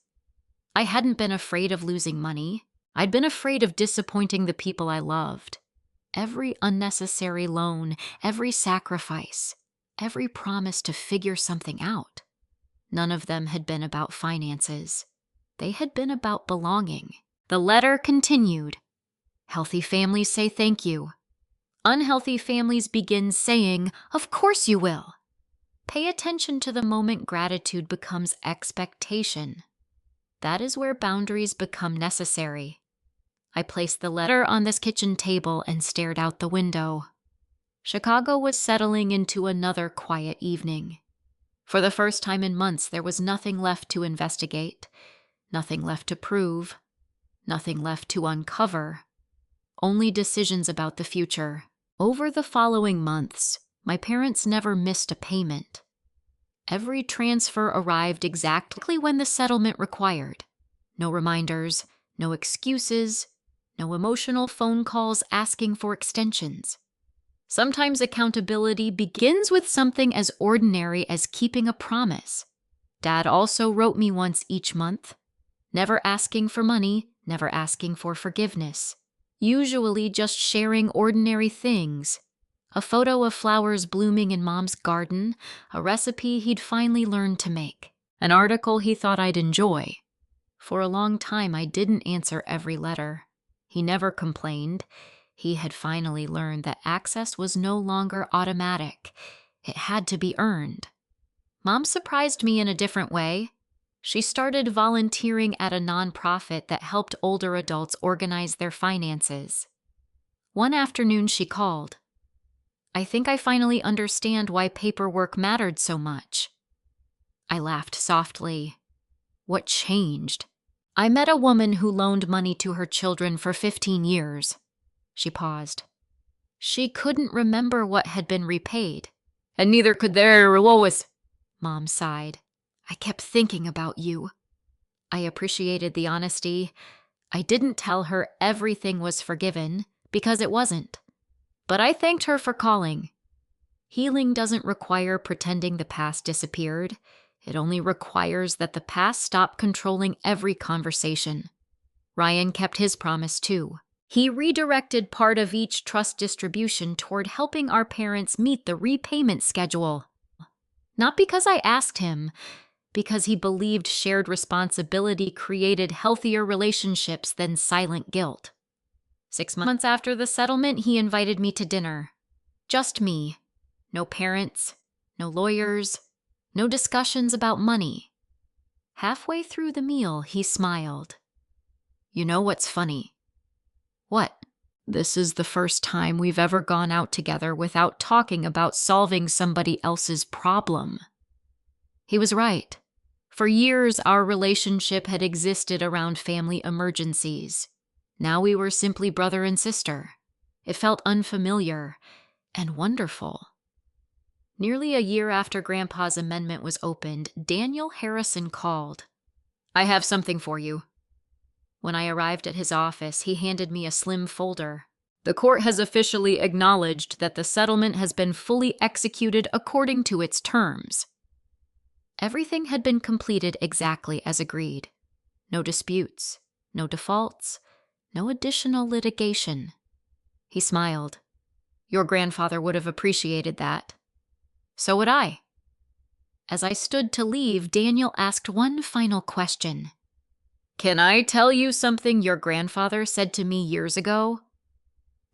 I hadn't been afraid of losing money. I'd been afraid of disappointing the people I loved. Every unnecessary loan, every sacrifice, every promise to figure something out. None of them had been about finances. They had been about belonging. The letter continued. Healthy families say thank you. Unhealthy families begin saying, of course you will. Pay attention to the moment gratitude becomes expectation. That is where boundaries become necessary. I placed the letter on this kitchen table and stared out the window. Chicago was settling into another quiet evening. For the first time in months, there was nothing left to investigate, nothing left to prove, nothing left to uncover, only decisions about the future. Over the following months, my parents never missed a payment. Every transfer arrived exactly when the settlement required. No reminders, no excuses, no emotional phone calls asking for extensions. Sometimes accountability begins with something as ordinary as keeping a promise. Dad also wrote me once each month, never asking for money, never asking for forgiveness. Usually just sharing ordinary things. A photo of flowers blooming in Mom's garden, a recipe he'd finally learned to make, an article he thought I'd enjoy. For a long time, I didn't answer every letter. He never complained. He had finally learned that access was no longer automatic. It had to be earned. Mom surprised me in a different way. She started volunteering at a nonprofit that helped older adults organize their finances. One afternoon, she called. I think I finally understand why paperwork mattered so much. I laughed softly. What changed? I met a woman who loaned money to her children for 15 years. She paused. She couldn't remember what had been repaid. And neither could their Lois. Mom sighed. I kept thinking about you. I appreciated the honesty. I didn't tell her everything was forgiven, because it wasn't. But I thanked her for calling. Healing doesn't require pretending the past disappeared. It only requires that the past stop controlling every conversation. Ryan kept his promise too. He redirected part of each trust distribution toward helping our parents meet the repayment schedule. Not because I asked him, because he believed shared responsibility created healthier relationships than silent guilt. 6 months after the settlement, he invited me to dinner. Just me. No parents, no lawyers, no discussions about money. Halfway through the meal, he smiled. You know what's funny? What? This is the first time we've ever gone out together without talking about solving somebody else's problem. He was right. For years, our relationship had existed around family emergencies. Now we were simply brother and sister. It felt unfamiliar and wonderful. Nearly a year after Grandpa's amendment was opened, Daniel Harrison called. I have something for you. When I arrived at his office, he handed me a slim folder. The court has officially acknowledged that the settlement has been fully executed according to its terms. Everything had been completed exactly as agreed. No disputes, no defaults, no additional litigation. He smiled. Your grandfather would have appreciated that. So would I. As I stood to leave, Daniel asked one final question. Can I tell you something your grandfather said to me years ago?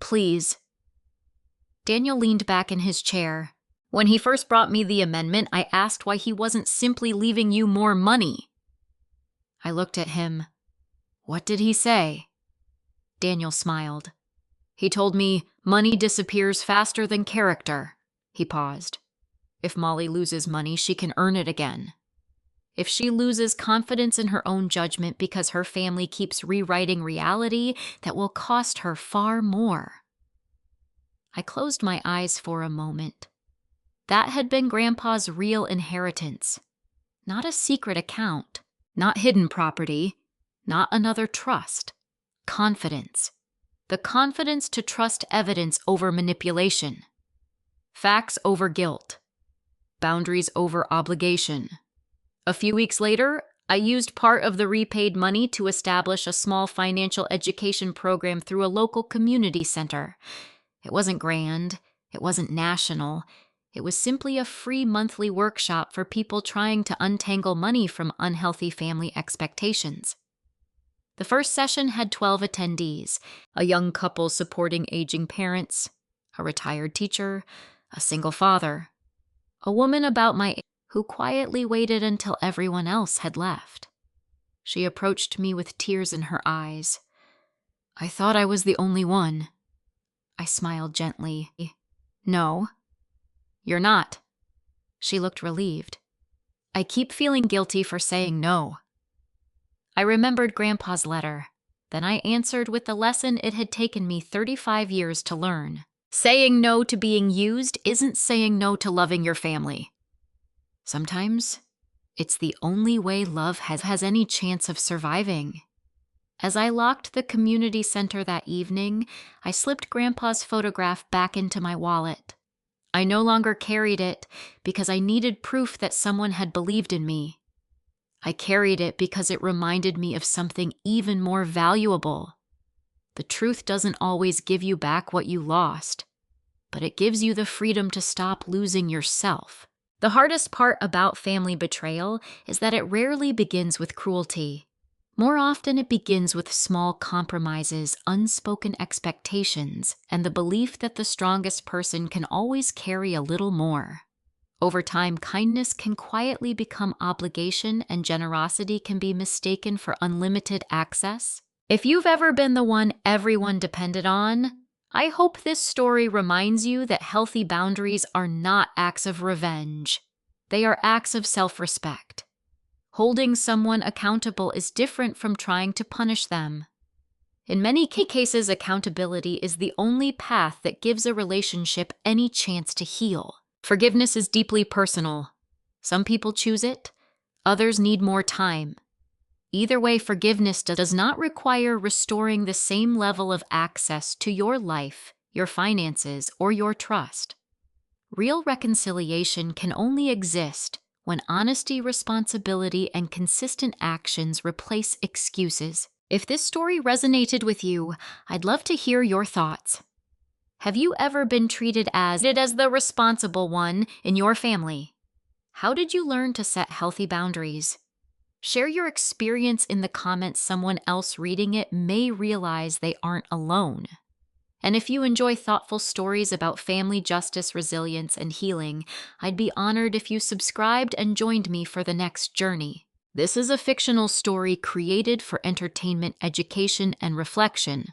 Please. Daniel leaned back in his chair. When he first brought me the amendment, I asked why he wasn't simply leaving you more money. I looked at him. What did he say? Daniel smiled. He told me money disappears faster than character. He paused. If Molly loses money, she can earn it again. If she loses confidence in her own judgment because her family keeps rewriting reality, that will cost her far more. I closed my eyes for a moment. That had been Grandpa's real inheritance. Not a secret account, not hidden property, not another trust. Confidence. The confidence to trust evidence over manipulation. Facts over guilt. Boundaries over obligation. A few weeks later, I used part of the repaid money to establish a small financial education program through a local community center. It wasn't grand, it wasn't national, it was simply a free monthly workshop for people trying to untangle money from unhealthy family expectations. The first session had 12 attendees, a young couple supporting aging parents, a retired teacher, a single father, a woman about my age who quietly waited until everyone else had left. She approached me with tears in her eyes. I thought I was the only one. I smiled gently. No, you're not. She looked relieved. I keep feeling guilty for saying no. I remembered Grandpa's letter. Then I answered with the lesson it had taken me 35 years to learn. Saying no to being used isn't saying no to loving your family. Sometimes, it's the only way love has any chance of surviving. As I locked the community center that evening, I slipped Grandpa's photograph back into my wallet. I no longer carried it because I needed proof that someone had believed in me. I carried it because it reminded me of something even more valuable. The truth doesn't always give you back what you lost, but it gives you the freedom to stop losing yourself. The hardest part about family betrayal is that it rarely begins with cruelty. More often it begins with small compromises, unspoken expectations, and the belief that the strongest person can always carry a little more. Over time, kindness can quietly become obligation and generosity can be mistaken for unlimited access. If you've ever been the one everyone depended on, I hope this story reminds you that healthy boundaries are not acts of revenge. They are acts of self-respect. Holding someone accountable is different from trying to punish them. In many cases, accountability is the only path that gives a relationship any chance to heal. Forgiveness is deeply personal. Some people choose it, others need more time. Either way, forgiveness does not require restoring the same level of access to your life, your finances, or your trust. Real reconciliation can only exist when honesty, responsibility, and consistent actions replace excuses. If this story resonated with you, I'd love to hear your thoughts. Have you ever been treated as the responsible one in your family? How did you learn to set healthy boundaries? Share your experience in the comments. Someone else reading it may realize they aren't alone. And if you enjoy thoughtful stories about family justice, resilience, and healing, I'd be honored if you subscribed and joined me for the next journey. This is a fictional story created for entertainment, education, and reflection.